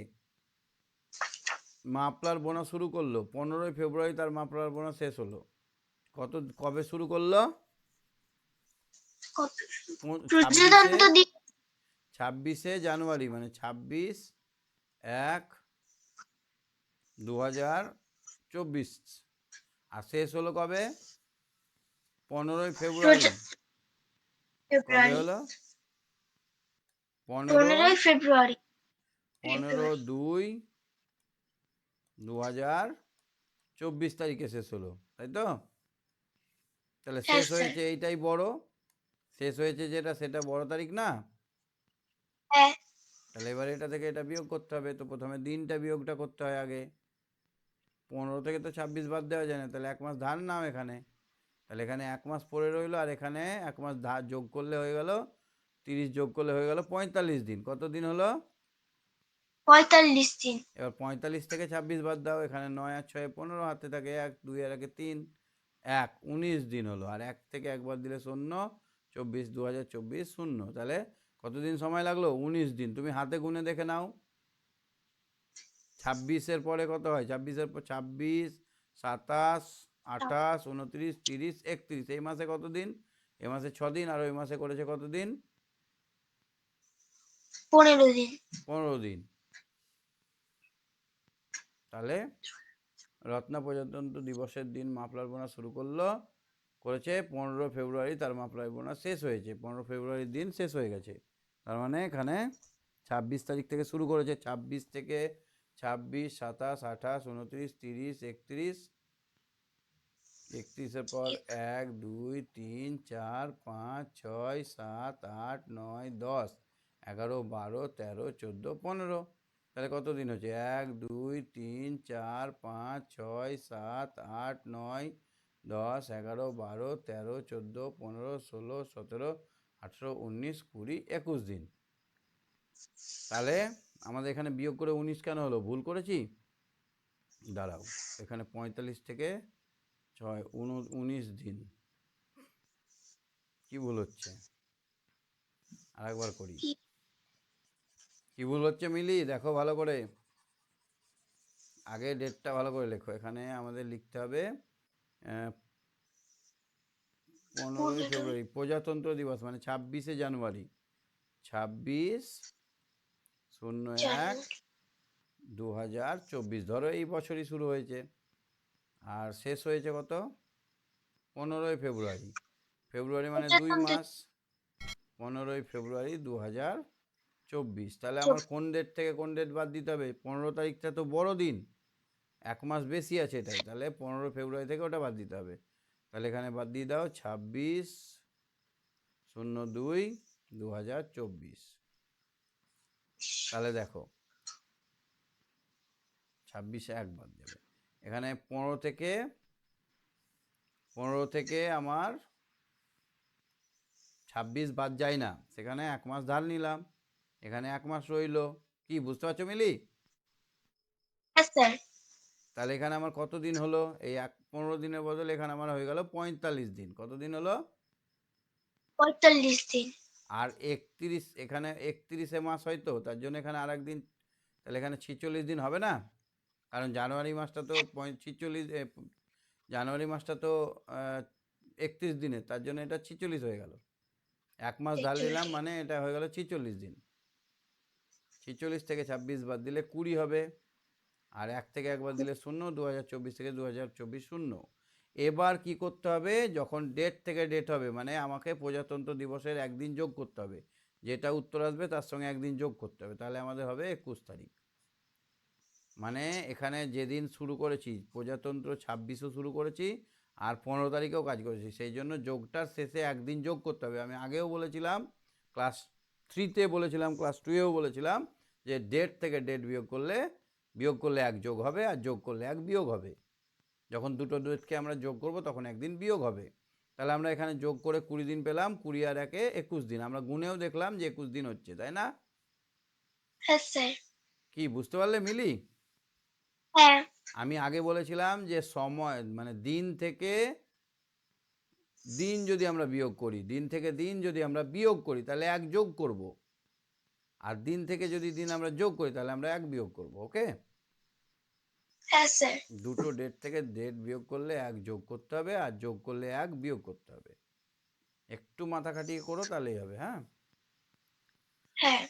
মাফলার বোনা শুরু করলো। 15ই ফেব্রুয়ারি তার মাফলার বোনা শেষ হলো। কবে শুরু করলো? কত? 26'এ। প্রজাতন্ত্র দিবস 26'এ জানুয়ারি মানে 26/1/2024। আর শেষ হলো কবে? 15ই ফেব্রুয়ারি। কবে ফেব্রুয়ারি। হলো? 15 ফেব্রুয়ারি। 15/2/2024 তারিখে শেষ হলো, তাই তো? তাহলে হ্যাঁ, শেষ স্যার। হয়েছে এইটাই বড়, শেষ হয়েছে যেটা সেটা বড় তারিখ না? হ্যাঁ, তাহলে এবার এটা থেকে এটা বিয়োগ করতে হবে, তো প্রথমে দিনটা বিয়োগটা করতে হয় আগে। 15 থেকে তো 26 বাদ দেওয়া যায় না, তাহলে 1 মাস ধার নাও এখানে। তাহলে এখানে 1 মাস পড়ে রইলো, আর এখানে 1 মাস ধার যোগ করলে হয়ে গেল 30, যোগ করলে হয়ে গেল 45 দিন। কত দিন হলো? 45 দিন। এবার 45 থেকে 26 বাদ দাও, এখানে 9 আর 6 15, হাতে থাকে 1, 2 আর 1 3, 19 দিন হলো। আর 1 থেকে 1 বাদ দিলে 0, 24, 2024 0। তাহলে কতদিন সময় লাগলো? 19 দিন। তুমি হাতে গুনে দেখে নাও 26-এর পরে কত হয়? 26-এর পর 26, 27, 28, 29, 30, 31। এই মাসে কত দিন? এই মাসে 6 দিন, আর ওই মাসে করেছে কত দিন? 15 দিন। 15 দিন। তাহলে রত্না প্রজাতন্ত্র দিবসের দিন মাফলার বোনা শুরু করেছে 15 ফেব্রুয়ারি, তার মাফলার বোনা শেষ হয়েছে 15 ফেব্রুয়ারির দিন, শেষ হয়ে গেছে। তার মানে এখানে 26 তারিখ থেকে শুরু করেছে, 26 থেকে 26, 27, 28, 29, 30, 31, 31-এর পর 1, 2, 3, 4, 5, 6, 7, 8, 9, 10, 11, 12, 13, 14, 15। তাহলে কত দিন হচ্ছে? 1, 2, 3, 4, 5, 6, 7, 8, 9, 10, 11, 12, 13, 14, 15, 16, 17, 18, 19, 20, 21 দিন। তাহলে আমাদের এখানে বিয়োগ করে 19 কেন হলো? ভুল করেছি? দাঁড়াও, এখানে 45 থেকে 6, 19 দিন। কি ভুল হচ্ছে? আরেকবার করি। কি ভুল হচ্ছে মিলি? দেখো ভালো করে, আগে ডেটটা ভালো করে লেখো। এখানে আমাদের লিখতে হবে 15 ফেব্রুয়ারি প্রজাতন্ত্র দিবস, মানে 26শে জানুয়ারি, 26/01 2024। ধরো এই বছরই শুরু হয়েছে, আর শেষ হয়েছে কত? 15 ফেব্রুয়ারি। ফেব্রুয়ারি মানে 2 মাস, 15 ফেব্রুয়ারি 2024। তাহলে আমার কোন ডেট থেকে কোন ডেট বাদ দিতে হবে? 15 তারিখটা তো বড় দিন, 1 মাস বেশি আছে এটাই, তাহলে 15 ফেব্রুয়ারি থেকে ওটা বাদ দিতে হবে। তাহলে এখানে বাদ দিয়ে দাও 26/02/2024। তাহলে দেখো 26-এ 1 বাদ দেবে। এখানে 15 থেকে আমার 26 বাদ যায় না, সেখানে 1 মাস ধার নিলাম, এখানে 1 মাস রইলো। কি বুঝতে পারছো মিলি? হ্যাঁ, স্যার। তাহলে এখানে আমার কত দিন হলো? এই 15 দিনের বদলে এখানে আমার হয়ে গেল 45 দিন। কত দিন হলো? 45 দিন। আর 31, এখানে 31-এ মাস হয়তো, তার জন্য এখানে আর একদিন, তাহলে এখানে 46 দিন হবে না? কারণ জানুয়ারি মাসটা তো 46, জানুয়ারি মাসটা তো 31 দিনের, তার জন্য এটা 46 হয়ে গেল। 1 মাস ধার নিলাম, মানে এটা হয়ে গেল 46 দিন। 46 থেকে 26 বাদ দিলে 20 হবে, আর 1 থেকে 1 বাদ দিলে 0, 2024 থেকে 2024 0। এবার কি করতে হবে? যখন ডেট থেকে ডেট হবে, মানে আমাকে প্রজাতন্ত্র দিবসের একদিন যোগ করতে হবে, যেটা উত্তর আসবে তার সঙ্গে একদিন যোগ করতে হবে, তাহলে আমাদের হবে 21 তারিখ। মানে এখানে যেদিন শুরু করেছি প্রজাতন্ত্র, 26-ও শুরু করেছি আর 15 তারিখেও কাজ করেছি, সেই জন্য যোগটার শেষে একদিন যোগ করতে হবে। আমি আগেও বলেছিলাম, ক্লাস 3-তে বলেছিলাম, ক্লাস 2-এও বলেছিলাম, যে ডেট থেকে ডেট বিয়োগ করলে 1 যোগ হবে, আর যোগ করলে 1 বিয়োগ হবে। যখন দুটো ডেটকে আমরা যোগ করব তখন একদিন বিয়োগ হবে। তাহলে আমরা এখানে যোগ করে 20 দিন পেলাম, 20 আর 1-এ 21 দিন। আমরা গুনেও দেখলাম যে 21 দিন হচ্ছে, তাই না? হ্যাঁ, স্যার। কি বুঝতে পারলে মিলি? হ্যাঁ, আমি আগে বলেছিলাম যে সময় মানে দিন থেকে দিন যদি আমরা বিয়োগ করি, দিন থেকে দিন যদি আমরা বিয়োগ করি তাহলে 1 যোগ করব, আর দিন থেকে যদি দিন আমরা যোগ করি তাহলে আমরা 1 বিয়োগ করব। ওকে? হ্যাঁ, স্যার। দুটো ডেট থেকে ডেট বিয়োগ করলে 1 যোগ করতে হবে, আর যোগ করলে 1 বিয়োগ করতে হবে। একটু মাথা খাটিয়ে করো, তাহলেই হবে। হ্যাঁ, হ্যাঁ,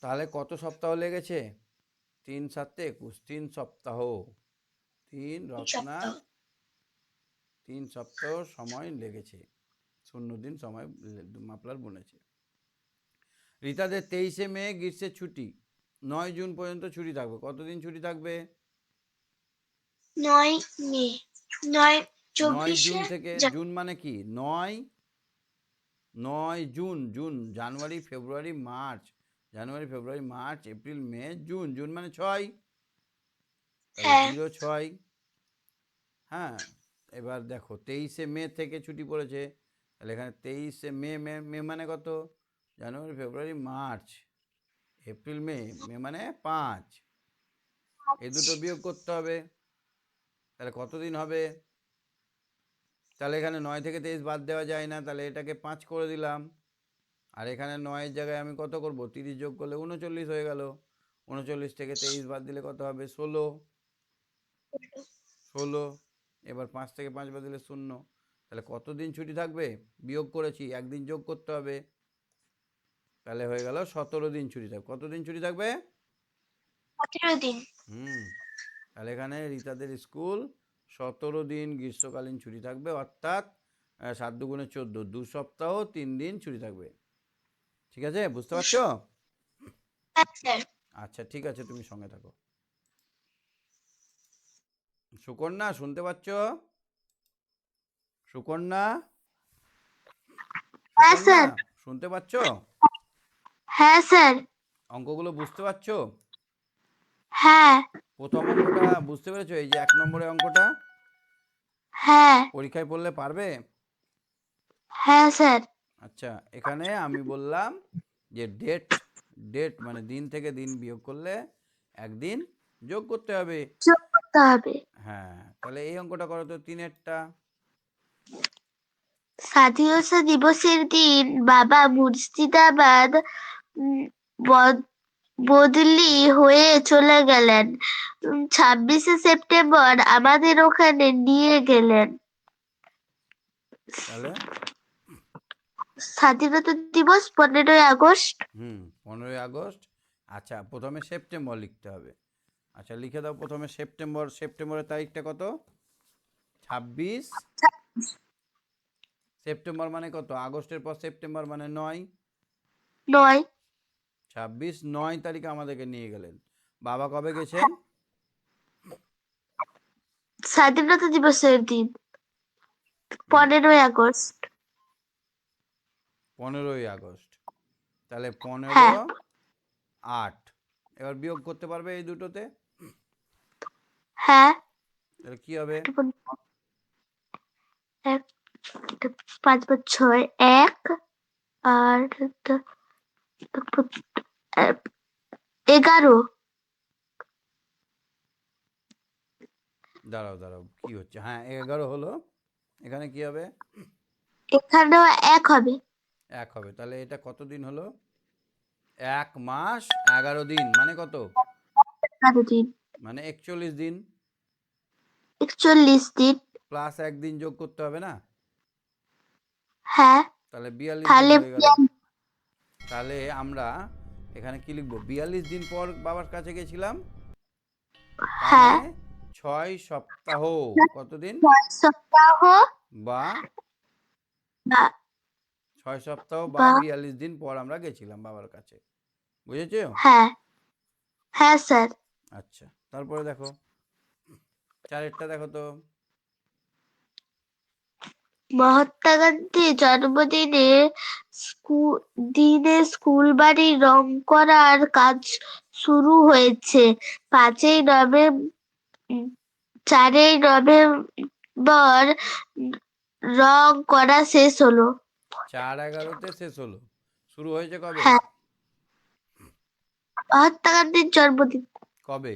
তাহলে কত সপ্তাহ লেগেছে? 3 × 7 = 21, 3 সপ্তাহ। 3 রত্না, সপ্তাহ। 3 সপ্তাহ সময় লেগেছে, 0 দিন সময় মাফলার বুনেছে। রিতাদের 23শে মে গ্রীষ্মের ছুটি, 9 জুন পর্যন্ত ছুটি থাকবে। কতদিন ছুটি থাকবে? 9 মে। 9 9 জুন 24 থেকে, জুন মানে কি 9 June, June January February March, January February March April May June, June মানে 6, তাহলে হ্যাঁ 06। হ্যাঁ, এবার দেখো 23শে মে থেকে ছুটি পড়েছে, তাহলে এখানে 23শে মে, মে মে মানে কত, জানুয়ারি ফেব্রুয়ারি মার্চ এপ্রিল মে, মে মানে 5, এই দুটো বিয়োগ করতে হবে, তাহলে কতদিন হবে, তাহলে এখানে 9 থেকে 23 বাদ দেওয়া যায় না, তাহলে এটাকে 5 করে দিলাম, আর এখানে 9-এর জায়গায় আমি কত করব, 30 যোগ করলে 39 হয়ে গেল, 39 থেকে 23 বাদ দিলে কত হবে, 16, 16, এবার 5 থেকে 5 বাদ দিলে 0, তাহলে কতদিন ছুটি থাকবে, বিয়োগ করেছি, একদিন যোগ করতে হবে, তাহলে হয়ে গেল 17 দিন ছুটি থাকবে। কতদিন ছুটি থাকবে, 17 দিন। তাহলে এখানে রীতাদের স্কুল 17 দিন গ্রীষ্মকালীন ছুটি থাকবে, অর্থাৎ 7 দুগুণে 14, 2 সপ্তাহ 3 দিন ছুটি থাকবে। ঠিক আছে, বুঝতে পারছো? হ্যাঁ স্যার। আচ্ছা ঠিক আছে, তুমি সঙ্গে থাকো। সুকন্যা শুনতে পাচ্ছ, সুকন্যা, হ্যাঁ সুকন্যা স্যার। শুনতে পাচ্ছ, হ্যাঁ স্যার। অঙ্কগুলো বুঝতে পারছো, হ্যাঁ প্রথম অঙ্কটা বুঝতে পেরেছো, এই যে 1 নম্বরের অঙ্কটা হ্যাঁ পরীক্ষায় পড়লে পারবে? হ্যাঁ স্যার। আচ্ছা, এখানে আমি বললাম যে ডেট, ডেট মানে দিন থেকে দিন বিয়োগ করলে একদিন যোগ করতে হবে। যোগ করতে হবে। হ্যাঁ, তাহলে এই অঙ্কটা করো তো, 3-এরটা। স্বাধীনতা দিবসের দিন বাবা মুর্শিদাবাদ উম, বদলি হয়ে চলে গেলেন। 26শে সেপ্টেম্বর আমাদের ওখানে নিয়ে গেলেন। তাহলে স্বাধীনতা দিবস 15ই আগস্ট। 15ই আগস্ট। আচ্ছা, প্রথমে সেপ্টেম্বর লিখতে হবে। আচ্ছা লিখে দাও প্রথমে সেপ্টেম্বর, সেপ্টেম্বরের তারিখটা কত, 26 সেপ্টেম্বর মানে কত, আগস্টের পর সেপ্টেম্বর মানে 9, 9 26-9 তারিখে আমাদেরকে নিয়ে গেলেন। বাবা কবে গেছেন, স্বাধীনতা দিবসের দিন 15ই আগস্ট। 15ই আগস্ট, তাহলে 15, হ্যাঁ 8, এবার বিয়োগ করতে পারবে এই দুটোতে, হ্যাঁ। তাহলে কি হবে, 5 বার 6 1 আর 11। দাঁড়াও দাঁড়াও কি হচ্ছে, হ্যাঁ 11 হলো, এখানে কি হবে, এখানেও 1 হবে। 1 হবে, তাহলে এটা কত দিন হলো, 1 মাস 11 দিন মানে কত, 11 দিন। মানে 41 দিন, 41 দিন। প্লাস 1 দিন যোগ করতে হবে না, হ্যাঁ তাহলে 42 দিন তাহলে হয়ে গেল। তাহলে আমরা এখানে কি লিখবো, 42 দিন পর বাবার কাছে গেছিলাম, তার হ্যাঁ মানে 6 সপ্তাহ, কতদিন, 6 সপ্তাহ বা বা 6 সপ্তাহ বা বা 42 দিন পর আমরা গেছিলাম বাবার কাছে, বুঝেছো? হ্যাঁ হ্যাঁ স্যার। আচ্ছা, তারপরে দেখো 4-এরটা দেখো তো, মহাত্মা গান্ধীর জন্মদিনে স্কুল বাড়ি রং করার কাজ শুরু হয়েছে। 4ই নভেম্বর রং করা শেষ হলো। 4/11-তে শেষ হলো, শুরু হয়েছে কবে, হ্যাঁ মহাত্মা গান্ধীর জন্মদিন কবে,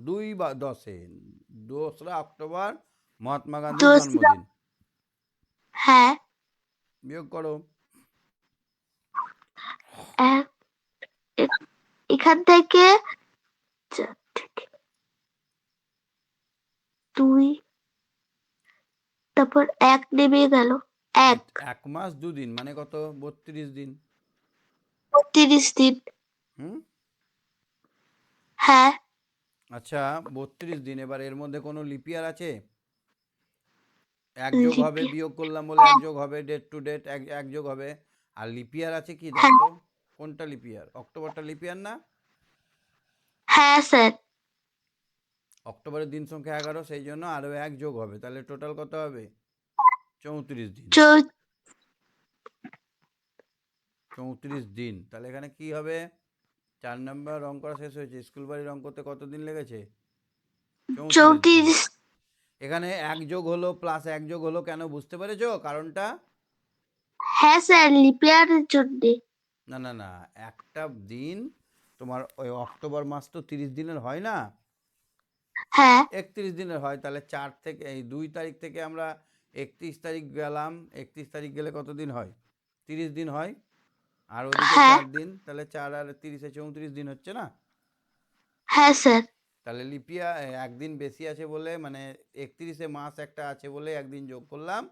2/10-এ, 2রা অক্টোবর মহাত্মা গান্ধীর 2 জন্মদিন, হ্যাঁ বিয়োগ করো, এক- এখান থেকে 2, তারপর 1 নেমে গেল। 1 1 মাস 2 দিন মানে কত, 32 দিন, 32 দিন। হুম। হ্যাঁ আচ্ছা 32 দিন, এবার এর মধ্যে কোনো লিপিয়ার আছে, এক যোগ হবে, লিপি বিয়োগ করলাম বলে এক যোগ হবে, ডেট টু ডেট এক যোগ হবে, আর লিপিয়ার আছে কি দেখো হ্যাঁ তো, কোনটা লিপিয়ার, অক্টোবরটা লিপিয়ার না, হ্যাঁ স্যার। অক্টোবরের দিন সংখ্যা 11, সেই জন্য আরও 1 যোগ হবে, তাহলে টোটাল কত হবে? 34 দিন। 34 দিন। তাহলে এখানে কি হবে? 4 নম্বর রং করা শেষ হয়েছে। স্কুল বাড়ি রং করতে কত দিন লেগেছে? 34 দিন। 34। এখানে 1 যোগ হলো প্লাস 1 যোগ হলো কেন, বুঝতে পেরেছো কারণটা? হ্যাঁ স্যার, লিপিয়ারের জন্য। না না না, একটা দিন তোমার ওই অক্টোবর মাস তো 30 দিনের হয় না, হ্যাঁ 31 দিনের হয়। তাহলে 4 থেকে এই 2 তারিখ থেকে আমরা 31 তারিখ গেলাম, 31 তারিখ গেলে কত দিন হয়? 30 দিন হয়। আর ওদিকে হ্যাঁ 4 দিন, তাহলে 4 আর 30 34 দিন হচ্ছে না? হ্যাঁ স্যার। তাহলে লিপিয়া একদিন বেশি আছে বলে, মানে 31-এ মাস একটা আছে বলে একদিন যোগ করলাম,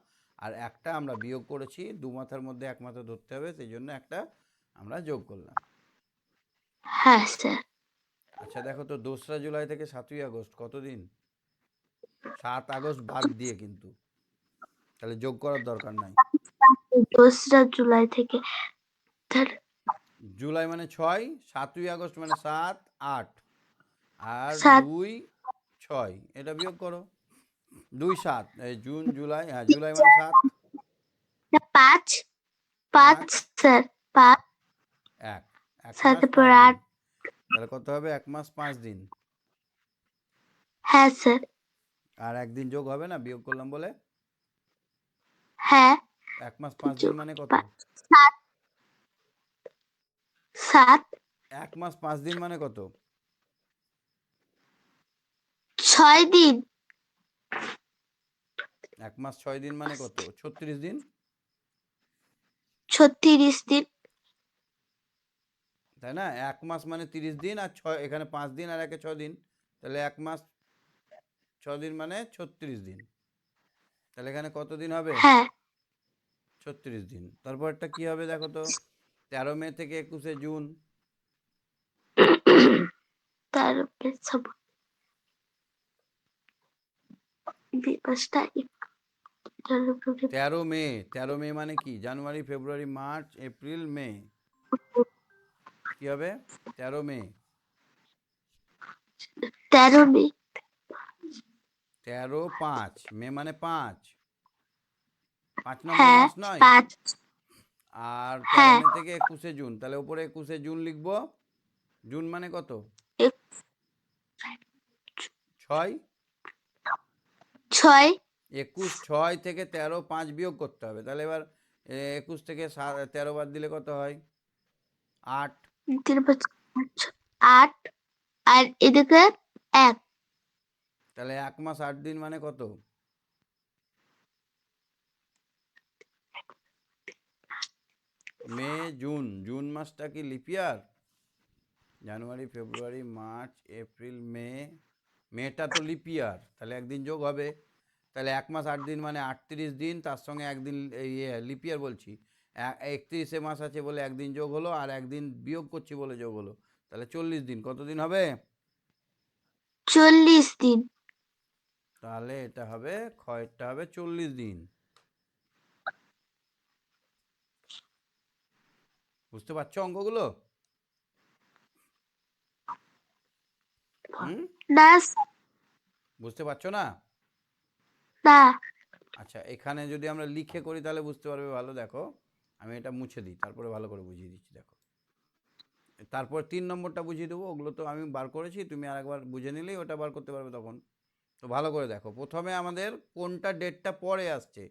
আর একটা আমরা বিয়োগ করেছি, 2 মাথার মধ্যে 1 মাথা ধরতে হবে, সেই জন্য একটা আমরা যোগ করলাম। হ্যাঁ স্যার। আচ্ছা দেখো তো, 2রা জুলাই থেকে 7ই আগস্ট কত দিন? 7 আগস্ট বাদ দিয়ে কিন্তু, তাহলে যোগ করার দরকার নাই। 2রা জুলাই থেকে জুলাই মানে 6, 7ই আগস্ট মানে 7, 8 আর 7 2, 6, এটা বিয়োগ করো। 2, 7, এই জুন জুলাই, হ্যাঁ জুলাই মানে 7, 5 5 5, স্যার 5 1 1 মাস 7 5 দিন। 8। তাহলে কত হবে? 1 মাস 5 দিন। হ্যাঁ স্যার। আর একদিন যোগ হবে না, বিয়োগ করলাম বলে? হ্যাঁ 1 মাস 5 দিন মানে কত? 7 7 1 মাস 5 দিন মানে কত? 6 দিন। 1 মাস 6 দিন মানে কত? 36 দিন। 36 দিন। তাই না? 1 মাস মানে 30 দিন, আর 6 এখানে 5 দিন আর 1-এ 6 দিন, তাহলে 1 মাস 6 দিন মানে 36 দিন। তাহলে এখানে কত দিন হবে? হ্যাঁ 36 দিন। তারপরটা কি হবে দেখো তো? 13 মে থেকে 21শে জুন। তারপরে সব দিবসটা 13 মে, 13 মে মানে কি? জানুয়ারি, ফেব্রুয়ারি, মার্চ, এপ্রিল, মে। কি হবে? 13 মে। 13 মে। 13, 5, মে মানে 5, 5 নম্বর হ্যাঁ মাস নয়? 5। আর 13 হ্যাঁ মে থেকে 21শে জুন, তাহলে উপরে 21শে জুন লিখবো। জুন মানে কত? 6। 6 21, 6 থেকে 13, 5 বিয়োগ করতে হবে। তাহলে এবার 21 থেকে 13 বাদ দিলে কত হয়? 8। 8 আর এদিকে 1। তাহলে 1 মাস 8 দিন মানে কত? মে, জুন। জুন মাসটা কি লিপিয়ার? জানুয়ারি, ফেব্রুয়ারি, মার্চ, এপ্রিল, মে। মেটা তো লিপিয়ার, তাহলে একদিন যোগ হবে। তাহলে 1 মাস 8 দিন মানে 38 দিন, তার সঙ্গে একদিন লিপিয়ার বলছি, 31শে মাস আছে বলে একদিন যোগ হলো, আর একদিন বিয়োগ করছি বলে যোগ হলো, তাহলে 40 দিন। কত দিন হবে? 40 দিন। তাহলে এটা হবে, ক্ষয়টা হবে 40 দিন। বুঝতে পারছো অঙ্কগুলো? হুম? না বুঝতে পারছো না? না। আচ্ছা, এখানে যদি আমরা লিখে করি তাহলে বুঝতে পারবে ভালো। দেখো আমি এটা মুছে দিই, তারপরে ভালো করে বুঝিয়ে দিচ্ছি। দেখো, তারপর 3 নম্বরটা বুঝিয়ে দেবো, ওগুলো তো আমি বার করেছি, তুমি আরেকবার বুঝে নিলেই ওটা বার করতে পারবে তখন। তো ভালো করে দেখো, প্রথমে আমাদের কোনটা ডেটটা পরে আসছে,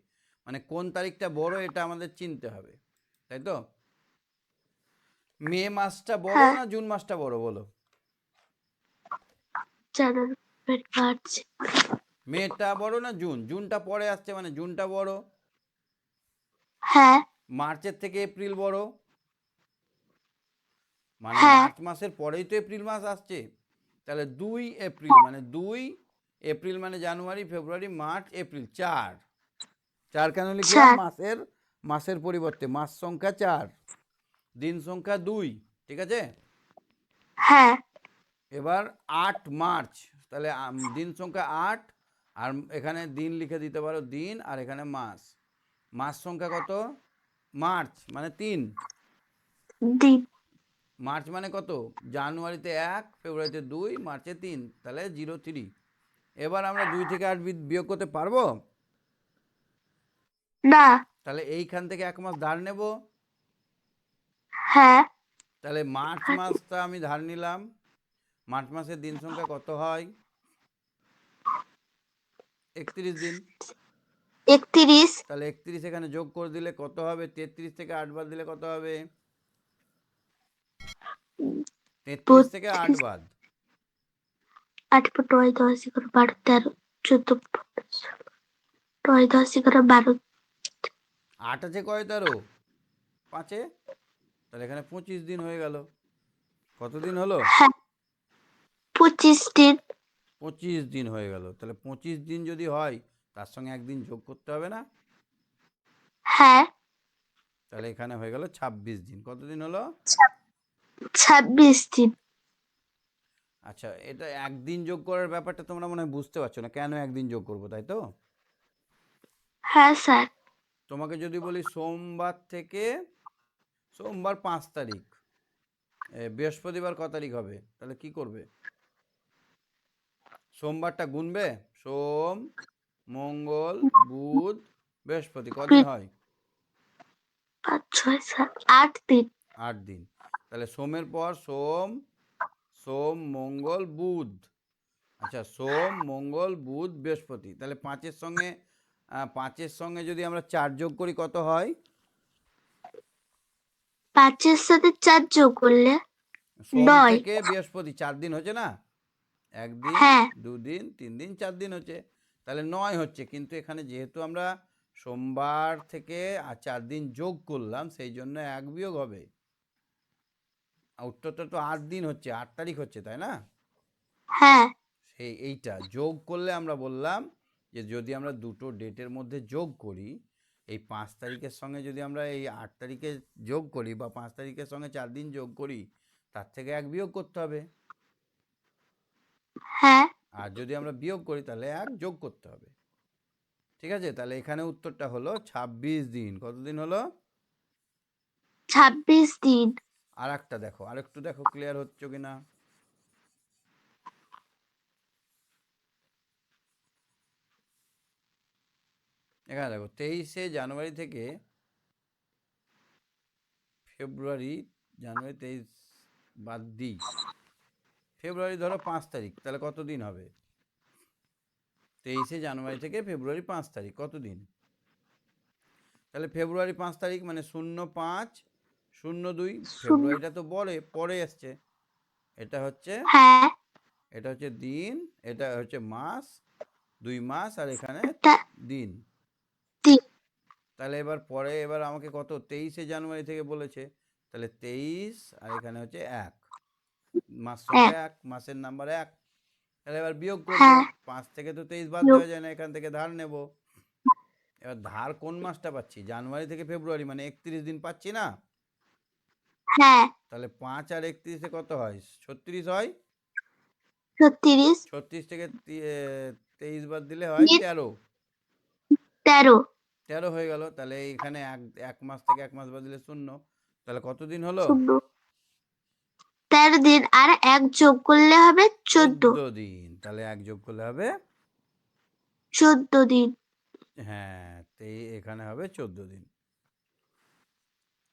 মানে কোন তারিখটা বড়, এটা আমাদের চিনতে হবে, তাই তো? মে মাসটা বড় হ্যাঁ না জুন মাসটা বড় বলো? জানুয়ারি মার্চ। মেটা বড় না জুন? জুনটা পরে আসছে মানে জুনটা বড়। হ্যাঁ মার্চের থেকে এপ্রিল বড়, মানে হ্যাঁ মার্চ মাসের পরেই তো এপ্রিল মাস আসছে। তাহলে 2 এপ্রিল মানে 2 এপ্রিল মানে জানুয়ারি, ফেব্রুয়ারি, মার্চ, এপ্রিল, 4। 4 কেন লিখলাম? 4। মাসের পরিবর্তে মাস সংখ্যা 4, দিন সংখ্যা 2, ঠিক আছে? হ্যাঁ এবার 8 মার্চ, তাহলে দিন সংখ্যা 8, আর এখানে দিন লিখে দিতে পারো দিন, আর এখানে মাস। মাস সংখ্যা কত? মার্চ মানে 3। দিন। মার্চ মানে কত? জানুয়ারিতে 1, ফেব্রুয়ারিতে 2, মার্চে 3, তাহলে 03। এবার আমরা 2 থেকে 8 বিয়োগ করতে পারবো? না। তাহলে এইখান থেকে 1 মাস ধার নেব। হ্যাঁ। তাহলে মার্চ মাসটা আমি ধার নিলাম। মার্চ মাসের দিন সংখ্যা কত হয়? 31 দিন। 31। তাহলে 31 এখানে যোগ করে দিলে কত হবে? 33 থেকে 8 বাদ দিলে কত হবে? 33 থেকে 8 32, বাদ। 8 × 9 10 11 12 13 14 15 9 10 11 12। 8 আছে কয় 13? 5-এ। তাহলে এখানে 25 দিন হয়ে গেল। কত দিন হলো? হ্যাঁ, 25 দিন। 25 দিন হয়ে গেল। তাহলে 25 দিন যদি হয় তার সঙ্গে একদিন যোগ করতে হবে না? হ্যাঁ, তাহলে এখানে হয়ে গেল 26 দিন। কত দিন হলো? 26 দিন। আচ্ছা, এটা একদিন যোগ করার ব্যাপারটা তোমরা মনে হয় বুঝতে পারছো না, কেন একদিন যোগ করবো, তাই তো? হ্যাঁ স্যার। তোমাকে যদি বলি সোমবার থেকে সোমবার 5 তারিখ, বৃহস্পতিবার ক তারিখ হবে, তাহলে কি করবে? সোমবারটা গুনবে, সোম মঙ্গল বুধ বৃহস্পতি, কদিন হয়? 5 6 7 8 দিন। 8 দিন। তাহলে সোমের পর সোম, সোম মঙ্গল বুধ। আচ্ছা, সোম মঙ্গল বুধ বৃহস্পতি, তাহলে 5-এর সঙ্গে যদি আমরা 4 যোগ করি কত হয়? 5 এর সাথে 4 যোগ করলে সোম 9। থেকে বৃহস্পতি 4 দিন হচ্ছে না? 1 দিন হ্যাঁ। 2 দিন 3 দিন 4 দিন হচ্ছে, তাহলে 9 হচ্ছে। কিন্তু এখানে যেহেতু আমরা সোমবার থেকে আর 4 দিন যোগ করলাম, সেই জন্য 1 বিয়োগ হবে। উত্তরটা তো 8 দিন হচ্ছে, 8 তারিখ হচ্ছে, তাই না? হ্যাঁ। এইটা যোগ করলে আমরা বললাম যে যদি আমরা দুটো ডেটের মধ্যে যোগ করি, এই 5 তারিখের সঙ্গে যদি আমরা এই 8 তারিখে যোগ করি বা 5 তারিখের সঙ্গে 4 দিন যোগ করি, তার থেকে 1 বিয়োগ করতে হবে। হ্যাঁ। আর যদি আমরা বিয়োগ করি তাহলে 1 যোগ করতে হবে। ঠিক আছে, তাহলে এখানে উত্তরটা হলো 26 দিন। কতদিন হলো? 26 দিন। আর একটা দেখো, আরেকটু দেখো ক্লিয়ার হচ্ছে কিনা। এখানে দেখো 23শে জানুয়ারি থেকে ফেব্রুয়ারি, জানুয়ারি 23 বাদ দিই, ফেব্রুয়ারি ধরো 5 তারিখ, তাহলে কত দিন হবে? 23শে জানুয়ারি থেকে ফেব্রুয়ারি 5 তারিখ কত দিন? তাহলে ফেব্রুয়ারি 5 তারিখ মানে 05/02। ফেব্রুয়ারিটা তো পরে আসছে। এটা হচ্ছে হ্যাঁ। দিন, এটা হচ্ছে মাস, 2 মাস, আর এখানে এটা দিন। দিন। তাহলে এবার আমাকে কত 23শে জানুয়ারি থেকে বলেছে, তাহলে 23 আর এখানে হচ্ছে 1, মাস সংখ্যা 1, মাসের নাম্বার 1। তাহলে এবার বিয়োগ করব। হ্যাঁ। 5 থেকে তো 23 বাদ যোগ। দেওয়া যায় না, এখান থেকে ধার নেব। এবার ধার কোন মাসটা পাচ্ছি? জানুয়ারি থেকে ফেব্রুয়ারি, মানে 31 দিন পাচ্ছি না? হ্যাঁ। তাহলে 5 আর 31-এ কত হয়? 36 হয়। 36 36 থেকে 23 বাদ দিলে হয় 13। 13। 13 হয়ে গেল। তাহলে এখানে এক মাস থেকে 1 মাস বাদ দিলে 0। তাহলে কতদিন হলো? 0 13 দিন। আর 1 যোগ করলে হবে 14। 14 দিন। তাহলে 1 যোগ করলে হবে 14 দিন। হ্যাঁ, এখানে হবে 14 দিন।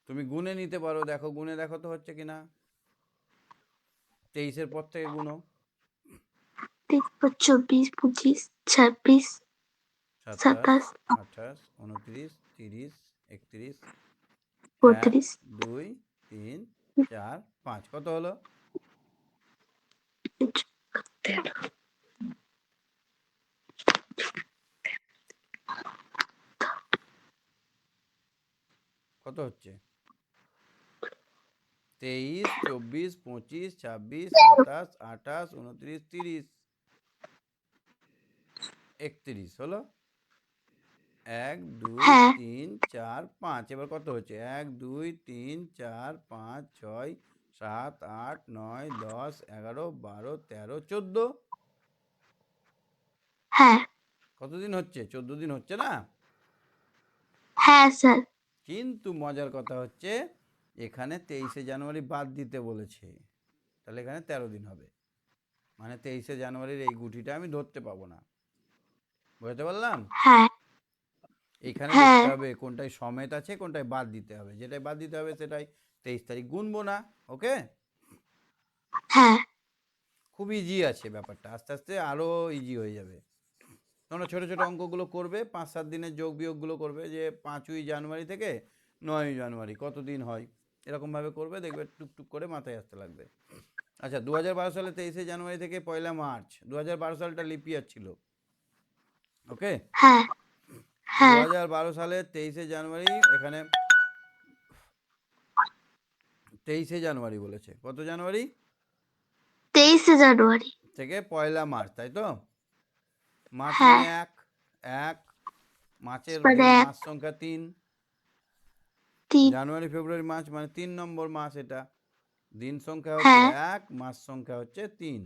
তুমি গুনে নিতে পারো, দেখো গুনে দেখো তো হচ্ছে কিনা। 23-এর পর থেকে গুনো। 24 25 26 27 27 28 29 30 31 1 32 2 3 4 5, কত হলো? 13। কত হচ্ছে? 23 24 25 26 27 28 29 30 31 হলো। 1 2 হ্যাঁ। 3 4 5। এবার কত হচ্ছে? 1 2 3 4 5 6 7 8 9 10 11 12 13 14। হ্যাঁ। কতদিন হচ্ছে? 14 দিন হচ্ছে না? হ্যাঁ স্যার। কিন্তু মজার কথা হচ্ছে এখানে 23শে জানুয়ারি বাদ দিতে বলেছে, তাহলে এখানে 13 দিন হবে। মানে 23শে জানুয়ারির এই গুটিটা আমি ধরতে পাবো না। বুঝতে পারলাম? হ্যাঁ এইখানে হ্যাঁ দেখতে হবে কোনটায় সমেত আছে, কোনটায় বাদ দিতে হবে। যেটাই বাদ দিতে হবে সেটাই 23 তারিখ গুনবো না। ওকে? হ্যাঁ খুব ইজি আছে ব্যাপারটা, আস্তে আস্তে আরও ইজি হয়ে যাবে। তোমরা ছোটো ছোটো অঙ্কগুলো করবে, 5-7 দিনের যোগ বিয়োগগুলো করবে, যে 5ই জানুয়ারি থেকে 9ই জানুয়ারি কত দিন হয়, এরকমভাবে করবে, দেখবে টুকটুক করে মাথায় আসতে লাগবে। আচ্ছা, 2012 সালে 23শে জানুয়ারি থেকে 1লা মার্চ, 2012 সালটা লিপ ইয়ার ছিল। ওকে? হ্যাঁ হ্যাঁ 2012 সালে 23শে জানুয়ারি, এখানে 23শে জানুয়ারি বলেছে, কত জানুয়ারি 23শে জানুয়ারি। থেকে 1লা মার্চ, তাই তো? মার্চ হ্যাঁ মানে এক মার্চের মানে দিন, 1 মাস সংখ্যা 3, 3 জানুয়ারি ফেব্রুয়ারি মার্চ মানে 3 নম্বর মাস এটা। দিন সংখ্যা হচ্ছে হ্যাঁ 1, মাস সংখ্যা হচ্ছে 3।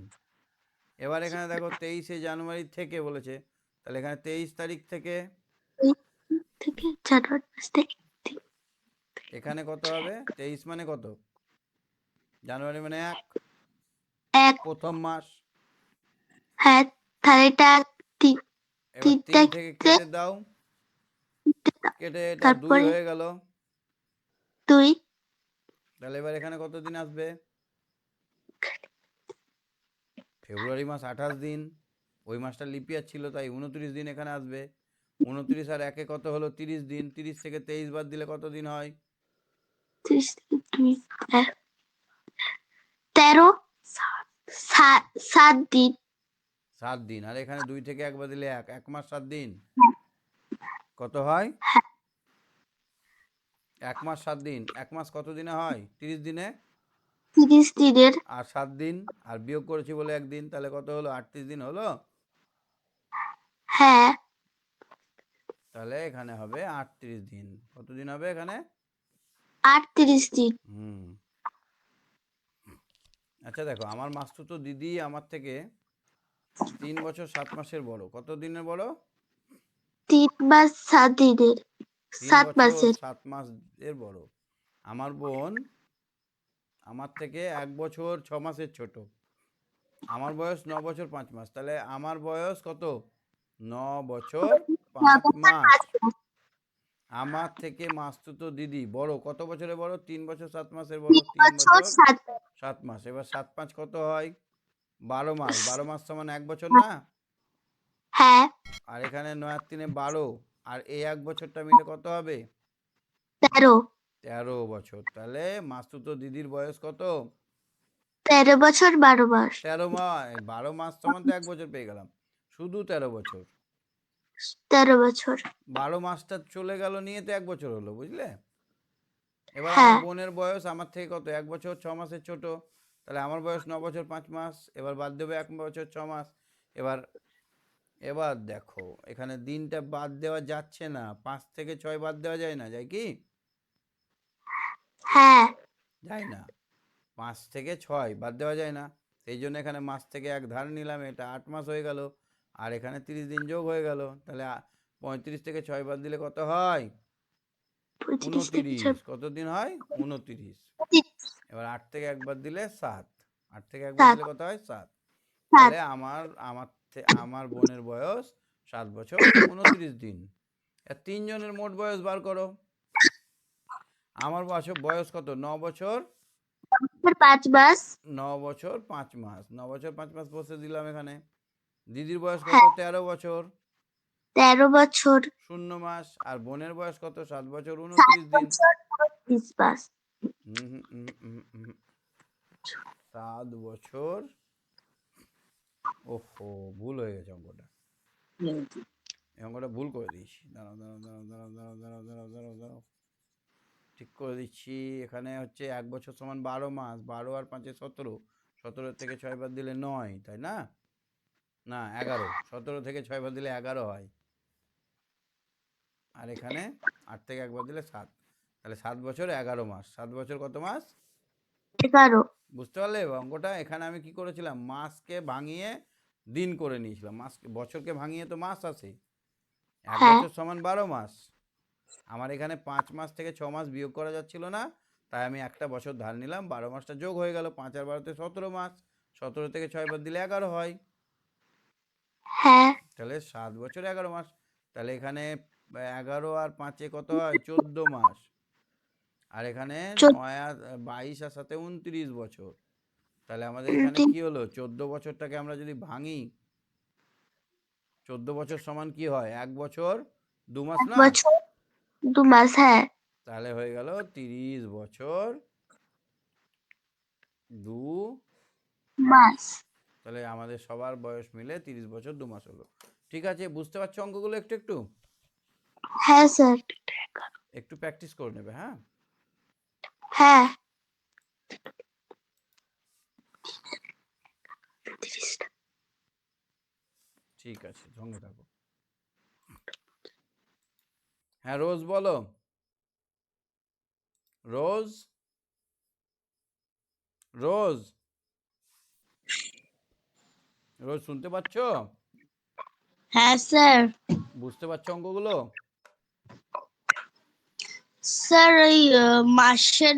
এবার এখানে দেখো 23শে জানুয়ারি থেকে বলেছে, তাহলে এখানে 23 তারিখ থেকে এই থেকে জানুয়ারি মাস থেকে এখানে কত হবে? 23 মানে কত? জানুয়ারি মানে 1, 1 প্রথম মাস। হ্যাঁ তাহলে এটা এবার 3 তিনটা থেকে কেটে দাও, কেটে এটা 2 তারপরে হয়ে গেল। 2 তাহলে এবার এখানে কত দিন আসবে? ফেব্রুয়ারি মাস 28 দিন, ওই মাসটা লিপ ইয়ার ছিল তাই 29 দিন এখানে আসবে। 29 আর 1-এ কত হলো? 30 দিন। 30 থেকে 23 বাদ দিলে কত দিন হয়? 30 থেকে 2 13 7 দিন। 7 দিন। আর এখানে 2 থেকে 1 বাদ দিলে 1 মাস 7 দিন। কত হয়? 1 মাস 7 দিন। 1 মাস কত দিনে হয়? 30 দিনে। 30 দিনের। আর 7 দিন, আর বিয়োগ করেছি বলে 1 দিন, তাহলে কত হলো? 38 দিন হলো। হ্যাঁ তাহলে এখানে হবে 38 দিন। কত দিন হবে এখানে? 38 দিন। হুম। আচ্ছা দেখো, আমার মাস্তুতো দিদি আমার থেকে 3 বছর 7 মাসের বড়। কত দিনের বড়? 3 মাস 7 দিনের। 3 7 বছর মাসের। 7 মাসের বড়। আমার বোন আমার থেকে 1 বছর 6 মাসের ছোট। আমার বয়স 9 বছর 5 মাস। তাহলে আমার বয়স কত? 9 বছর 5 মাস। আমার থেকে মাস্তুতো দিদি বড়, কত বছরের বড়? 3 বছর 7 মাসের বড়। 3 3 বছর বছর 7 7 মাস। এবার 7-5 কত হয়? 12 মাস। 12 মাস সমান 1 বছর না? হ্যাঁ আর এখানে 9 আর 3-এ 12, আর এই 1 বছরটা মিলে কত হবে? 13 13 বছর। তাহলে মাস্তুতো দিদির বয়স কত? 13 বছর 12 মাস। 13 মাস। 12 মাস সমান তো 1 বছর পেয়ে গেলাম, শুধু 13 বছর। 13 বছর। 12 মাসটা চলে গেল নিয়ে তো 1 বছর হলো, বুঝলে? এবার আমার হ্যাঁ বোনের বয়স আমার থেকে কত? 1 বছর 6 মাসের ছোট। তাহলে আমার বয়স 9 বছর 5 মাস। এবার বাদ দেবে 1 বছর 6 মাস। এবার এবার দেখো, এখানে দিনটা বাদ দেওয়া যাচ্ছে না। 5 থেকে 6 বাদ দেওয়া যায় না, যায় কি? হ্যাঁ যায় না। 5 থেকে 6 বাদ দেওয়া যায় না। সেই জন্য এখানে মাস থেকে 1 ধার নিলাম, এটা 8 মাস হয়ে গেল। আর এখানে 30 দিন যোগ হয়ে গেল। তাহলে 35 থেকে 6 বাদ দিলে কত হয়? 35 থেকে 29। 6 কত দিন হয়? 29। এবার 8 থেকে 1 বাদ দিলে 7। 8 থেকে 1 বাদ 7 দিলে কত হয়? 7। 7 তাহলে আমার বোনের বয়স 7 বছর 29 দিন। আর 3 জনের মোট বয়স বার করো। আমার বয়স কত? 9 বছর 5 মাস। 9 বছর 5 মাস। 9 বছর 5 মাস বসে দিলাম এখানে। দিদির বয়স কত? হ্যাঁ 13 বছর 13 বছর 0 মাস। আর বোনের বয়স কত? 7 বছর 7 29 দিন। বছর 30 মাস। হুম হুম হুম হুম হুম। 7 বছর। ওহো, ভুল হয়ে গেছে অঙ্কটা। এই অঙ্কটা ভুল করে দিয়েছি। দাঁড়াও দাঁড়াও দাঁড়াও দাঁড়াও দাঁড়াও দাঁড়াও দাঁড়াও দাঁড়াও দাঁড়াও, ঠিক করে দিচ্ছি। এখানে হচ্ছে 1 বছর সমান 12 মাস। 12 আর 5-এ 17। 17 থেকে 6 বাদ দিলে 9, তাই না? না, 11। 17 থেকে 6 বাদ দিলে 11 হয়। আর এখানে 8 থেকে 1 বাদ দিলে 7। তাহলে 7 বছর 11 মাস। 7 বছর কত মাস? 11 বুঝতে পারলে অঙ্কটা? এখানে আমি কি করেছিলাম? মাসকে ভাঙিয়ে দিন করে নিয়েছিলাম। বছরকে ভাঙিয়ে তো মাস আসে। 1 হ্যাঁ বছর সমান 12 মাস। আমার এখানে 5 মাস থেকে 6 মাস বিয়োগ করা যাচ্ছিল না, তাই আমি একটা বছর ধার নিলাম। 12 মাসটা যোগ হয়ে গেল। 5 আর 12-তে 17 মাস। 17 থেকে 6 বাদ দিলে 11 হয়। হ্যাঁ তাহলে 7 বছর 11 মাস। তাহলে এখানে 11 আর 5-এ কত হয়? 14 মাস। আর এখানে 9 আর 22 আর 7-এ 29 বছর। তাহলে আমাদের এখানে কি হলো? 14 বছরটাকে আমরা যদি ভাঙি, 14 বছর সমান কি হয়? 1 বছর 2 মাস না? বছর 2 মাস। হ্যাঁ তাহলে হয়ে গেল 30 বছর 2 মাস। মাস। তাহলে আমাদের সবার বয়স মিলে 30 বছর 2 মাস হলো। ঠিক আছে, বুঝতে পারছো অঙ্কগুলো একটু একটু? হ্যাঁ স্যার। একটু প্র্যাকটিস করে নেবে, হ্যাঁ? হ্যাঁ ঠিক আছে, সঙ্গে থাকো। হ্যাঁ রোজ বলো। রোজ, রোজ, রোজ শুনতে পাচ্ছ? হ্যাঁ স্যার। বুঝতে পারছো অঙ্কগুলো? স্যার ওই মাসের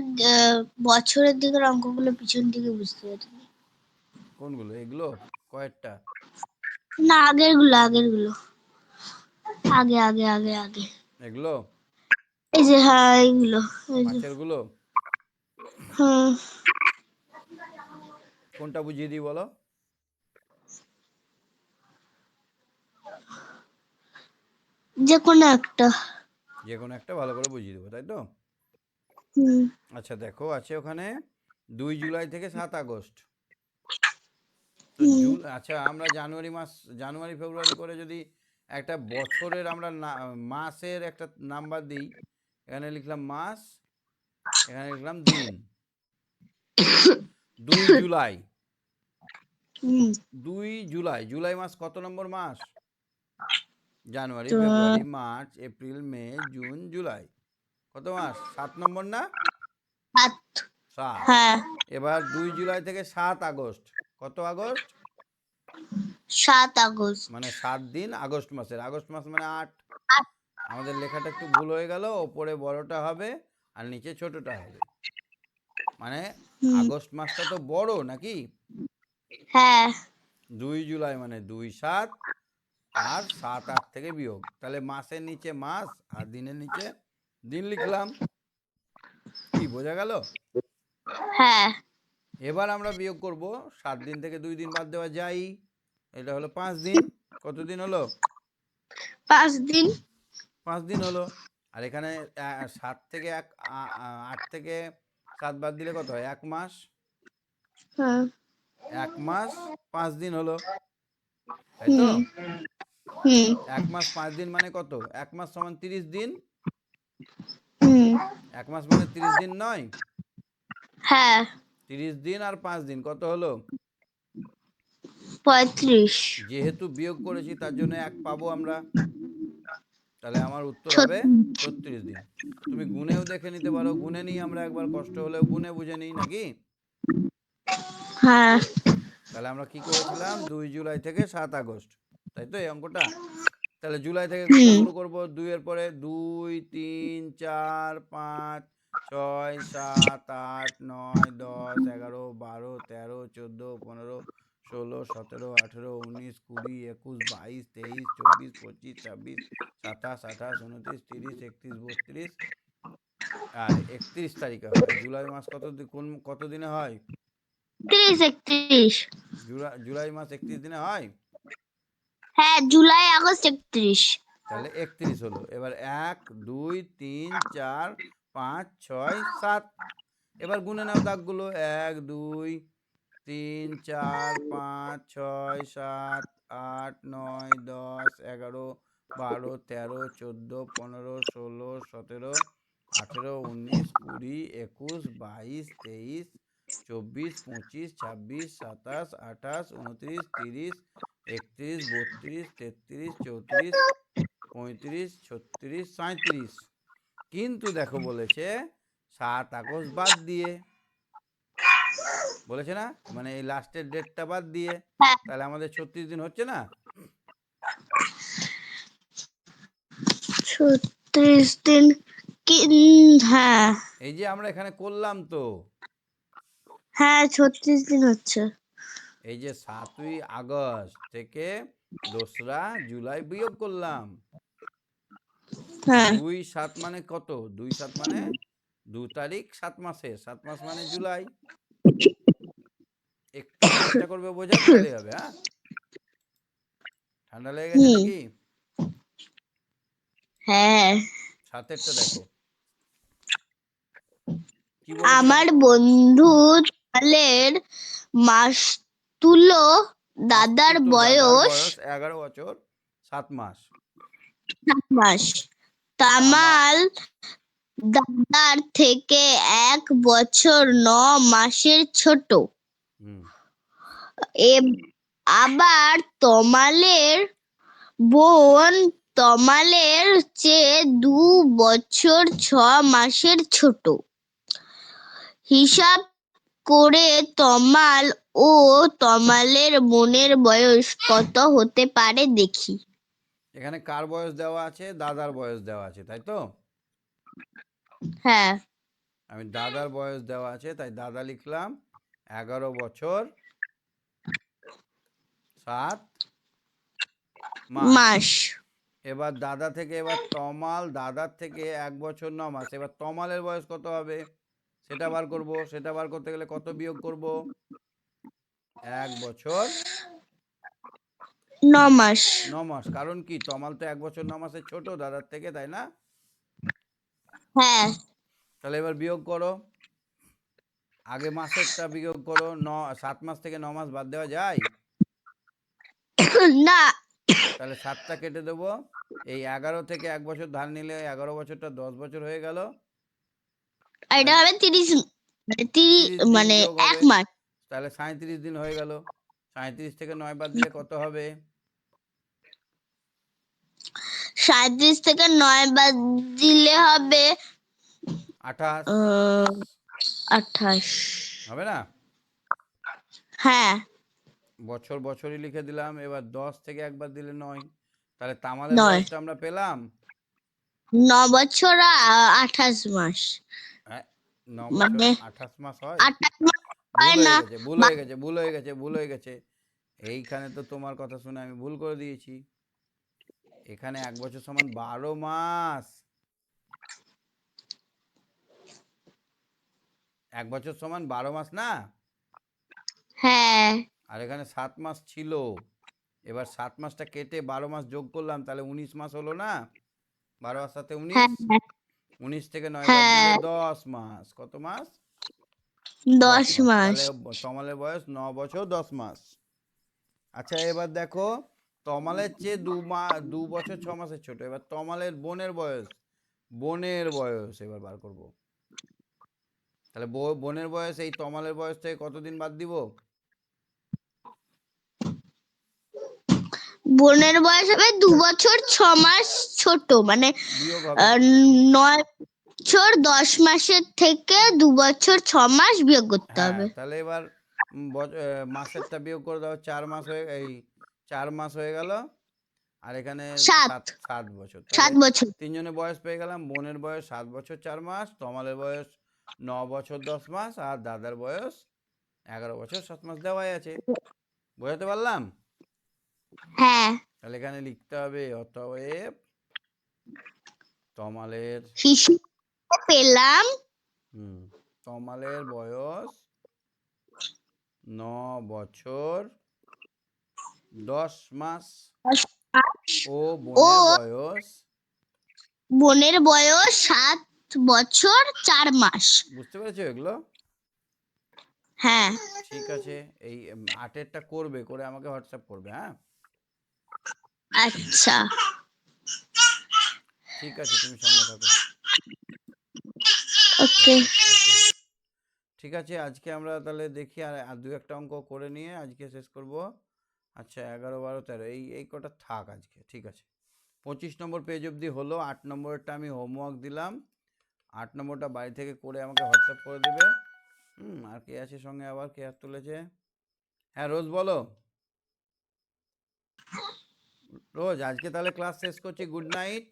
বছরের দিকের অঙ্কগুলো পিছন দিকে বুঝতে পারি। কোনগুলো এগুলো? কয়েকটা? না আগের গুলো, আগের গুলো, আগে আগে আগে আগে এগুলো এই যে, হ্যাঁ এইগুলো, এই যে। মাছের গুলো? হুম। কোনটা বুঝিয়ে দিই বলো? যে কোনো একটা। যে কোনো একটা ভালো করে বুঝিয়ে দেবো, তাই তো? হুম। আচ্ছা দেখো, আছে ওখানে 2 জুলাই থেকে 7 আগস্ট। তো হুম। আচ্ছা আমরা জানুয়ারি মাস, জানুয়ারি ফেব্রুয়ারি করে যদি একটা বছরের আমরা মাসের একটা নাম্বার দিই, এখানে লিখলাম মাস, এখানে লিখলাম দিন। 2 জুলাই, হুম। 2 জুলাই, জুলাই মাস কত নম্বর মাস? জানুয়ারি, তো ফেব্রুয়ারি, March, April, May, June, July. কত মাস? 7 নম্বর না? 7। 7। হ্যাঁ এবার 2 জুলাই থেকে 7 আগস্ট, কত আগস্ট? 7 আগস্ট। মানে 7 দিন আগস্ট মাসের। আগস্ট মাস মানে 8। আমাদের লেখাটা একটু ভুল হয়ে গেল, ওপরে বড়টা হবে আর নিচে ছোটটা হবে। মানে হুম। আগস্ট মাসটা তো বড় নাকি? হ্যাঁ 2 জুলাই মানে 2 7 আর 7 8 থেকে বিয়োগ, তাহলে মাসের নিচে মাস আর দিনের নিচে দিন লিখলাম। কি বোঝা গেল? হ্যাঁ। এবার আমরা বিয়োগ করব। 7 দিন থেকে 2 দিন বাদ দেওয়া যায়, এটা হলো 5 দিন। কত দিন হলো? 5 দিন। 5 দিন হলো। আর এখানে 7 থেকে 8 থেকে 7 বাদ দিলে কত হয়? 1 মাস। হ্যাঁ। 1 মাস 5 দিন হলো, তাই তো? হুম। হুম। 1 মাস 5 দিন মানে কত? 1 মাস সমান 30 দিন। হুম। 1 মাস মানে 30 দিন নয়? হ্যাঁ 30 দিন আর 5 দিন কত হলো? 35। যেহেতু বিয়োগ করেছি তার জন্য 1 পাবো আমরা, তাহলে আমার উত্তর হবে 36 দিন। তুমি গুনেও দেখে নিতে পারো, গুনে নিই আমরা একবার, কষ্ট হলেও গুনে বুঝে নিই নাকি? হ্যাঁ। তাহলে আমরা কি করেছিলাম? 2 জুলাই থেকে 7 আগস্ট, তাই তো এই অঙ্কটা? তাহলে জুলাই থেকে গুনতে হুম। শুরু করব। 2 এর পরে 2 3 4 5 6 7 8 9 10 11 12 13 14 15 16 17 18 19 20 21 22 23 24 25 26 27 28 29 30 31 32 আর 31 তারিখে হয়। জুলাই মাস কত দিনে হয়? 30 31। জুলাই মাস 31 দিনে হয়। হ্যাঁ জুলাই আগস্ট 31। তাহলে 31 হলো। এবার 1 2 3 4 5 6 7। এবার গুনে নাও দাগগুলো। 1 2 3 4 5 6 7 8 9 10 11 12 13 14 15 16 17 18 19 20 21 22 23 24 25 26 27 28 29 30 31 32 33 34 35 36 37। কিন্তু দেখো বলেছে 7 আগস্ট বাদ দিয়ে, বলেছে না? মানে এই লাস্টের ডেটটা বাদ দিয়ে। হ্যাঁ তাহলে আমাদের 36 দিন হচ্ছে না? 36 দিন কি? হ্যাঁ এই যে আমরা এখানে করলাম তো। হ্যাঁ 36 দিন হচ্ছে। এই যে 7ই আগস্ট থেকে 2রা জুলাই বিয়োগ করলাম। হ্যাঁ 2-7 মানে কত? 2-7 মানে 2 তারিখ 7 মাসের, 7 মাস মানে জুলাই। একটু চেষ্টা করবে বোঝার, তাহলেই হবে। হ্যাঁ, ঠান্ডা লেগে গেছে হুম। নাকি? হ্যাঁ 7এরটা দেখো কি বলেছে আমার দেখো। বন্ধু তালের মাস তুলো দাদার মাসতুতো দাদার বয়স বয়স 11 বছর 7 মাস। 7 মাস। তামা তামাল দাদার থেকে 1 বছর 9 মাসের ছোট। হুম আবার তমালের বোন তমালের চেয়ে 2 বছর 6 মাসের ছোট। হিসাব করে তমাল ও তমালের বোনের বয়স কত হতে পারে দেখি। এখানে কার বয়স দেওয়া আছে? দাদার বয়স দেওয়া আছে, তাই তো? হ্যাঁ আমি দাদার বয়স দেওয়া আছে, তাই দাদা লিখলাম 11 বছর 7 মাস। মাস। এবার দাদা থেকে এবার তমাল দাদার থেকে 1 বছর 9 মাস। এবার তমালের বয়স কত হবে সেটা বার করব। সেটা বার করতে গেলে কত বিয়োগ করব? 1 বছর 9 মাস। 9 মাস। কারণ কি, তমাল তো 1 বছর 9 মাসের ছোট দাদার থেকে, তাই না? হ্যাঁ তাহলে এবার বিয়োগ করো। আগে মাসেরটা বিয়োগ করো। 7 মাস থেকে 9 মাস বাদ দেওয়া যায়? না তাহলে 7টা কেটে দেবো। এই 11 থেকে 1 বছর ধার নিলে 11 বছরটা 10 বছর হয়ে গেল। এটা হবে 30 30 দিন মানে যোগ 1 হবে, মাস। তাহলে 37 দিন হয়ে গেল। 37 থেকে 9 বাদ দিলে কত হবে? 37 থেকে 9 বাদ দিলে হবে 28 28। হবে না? হ্যাঁ বছর বছরই লিখে দিলাম। এবার 10 থেকে একবার দিলে 9। তাহলে তামালের 9 বয়সটা আমরা পেলাম 9 বছর 28 মাস। হ্যাঁ, 9 বছর মানে 28 মাস হয়। 28 মাস ভুল হয় হয়ে না। গেছে, ভুল হয়ে গেছে, ভুল হয়ে গেছে, ভুল হয়ে গেছে। এইখানে তো তোমার কথা শুনে আমি ভুল করে দিয়েছি। এখানে 1 বছর সমান 12 মাস। 1 বছর সমান 12 মাস না? হ্যাঁ আর এখানে 7 মাস ছিল। এবার 7 মাসটা কেটে 12 মাস যোগ করলাম, তাহলে 19 মাস হলো না? 12 আর 7 হ্যাঁ 19। 19 থেকে 9 বাদ দিলে হ্যাঁ 10 মাস। কত মাস? 10 10 মাস। মাস। তাহলে তমালের বয়স 9 বছর 10 মাস। আচ্ছা, এবার দেখো তমালের চেয়ে 2 বছর 6 মাসের ছোট। এবার তমালের বোনের বয়স, বোনের বয়স এবার বার করব। তাহলে বোনের বয়স এই তমালের বয়স থেকে কতদিন বাদ দিব? বোনের বয়স হবে 2 বছর 6 মাস ছোট। মানে বিয়োগ হবে। 9 বছর 10 মাসের থেকে 2 বছর 6 মাস বিয়োগ করতে হ্যাঁ, হবে। তাহলে এবার মাসেরটা বিয়োগ করে দাও। 4 মাস হয়ে এই 4 মাস হয়ে গেল। আর এখানে 7 7 বছর। তাহলে 7 বছর। তিনজনের বয়স পেয়ে গেলাম। বোনের বয়স 7 বছর 4 মাস, তমালের বয়স 9 বছর 10 মাস, আর দাদার বয়স 11 বছর 7 মাস দেওয়াই আছে। বোঝাতে পারলাম? হ্যাঁ তাহলে এখানে লিখতে হবে অতএব তমালের হিসেব পেলাম তমালের বয়স 9 বছর 10 মাস 10 মাস ও ও বোনের বয়স 7 বছর 4 মাস। বুঝতে পেরেছো এগুলো? হ্যাঁ ঠিক আছে। এই 8এরটা করবে, করে আমাকে হোয়াটসঅ্যাপ করবে। হ্যাঁ, আচ্ছা ঠিক আছে, তুমি সঙ্গে থাকো। ওকে। ওকে ওকে, ঠিক আছে। আজকে আমরা তাহলে দেখি আর আর 2-1টা অঙ্ক করে নিয়ে আজকে শেষ করব। আচ্ছা, 11, 12, 13 এই কটা থাক আজকে। ঠিক আছে, 25 নম্বর পেজ অবধি হলো। 8 নম্বরটা আমি হোমওয়ার্ক দিলাম। 8 নম্বরটা বাড়ি থেকে করে আমাকে হোয়াটসঅ্যাপ করে দেবে। আর কে আছে সঙ্গে? আবার কে হাত তুলেছে? হ্যাঁ, রোজ বলো। রোজ, আজকে তাহলে ক্লাস শেষ করছি। Good night.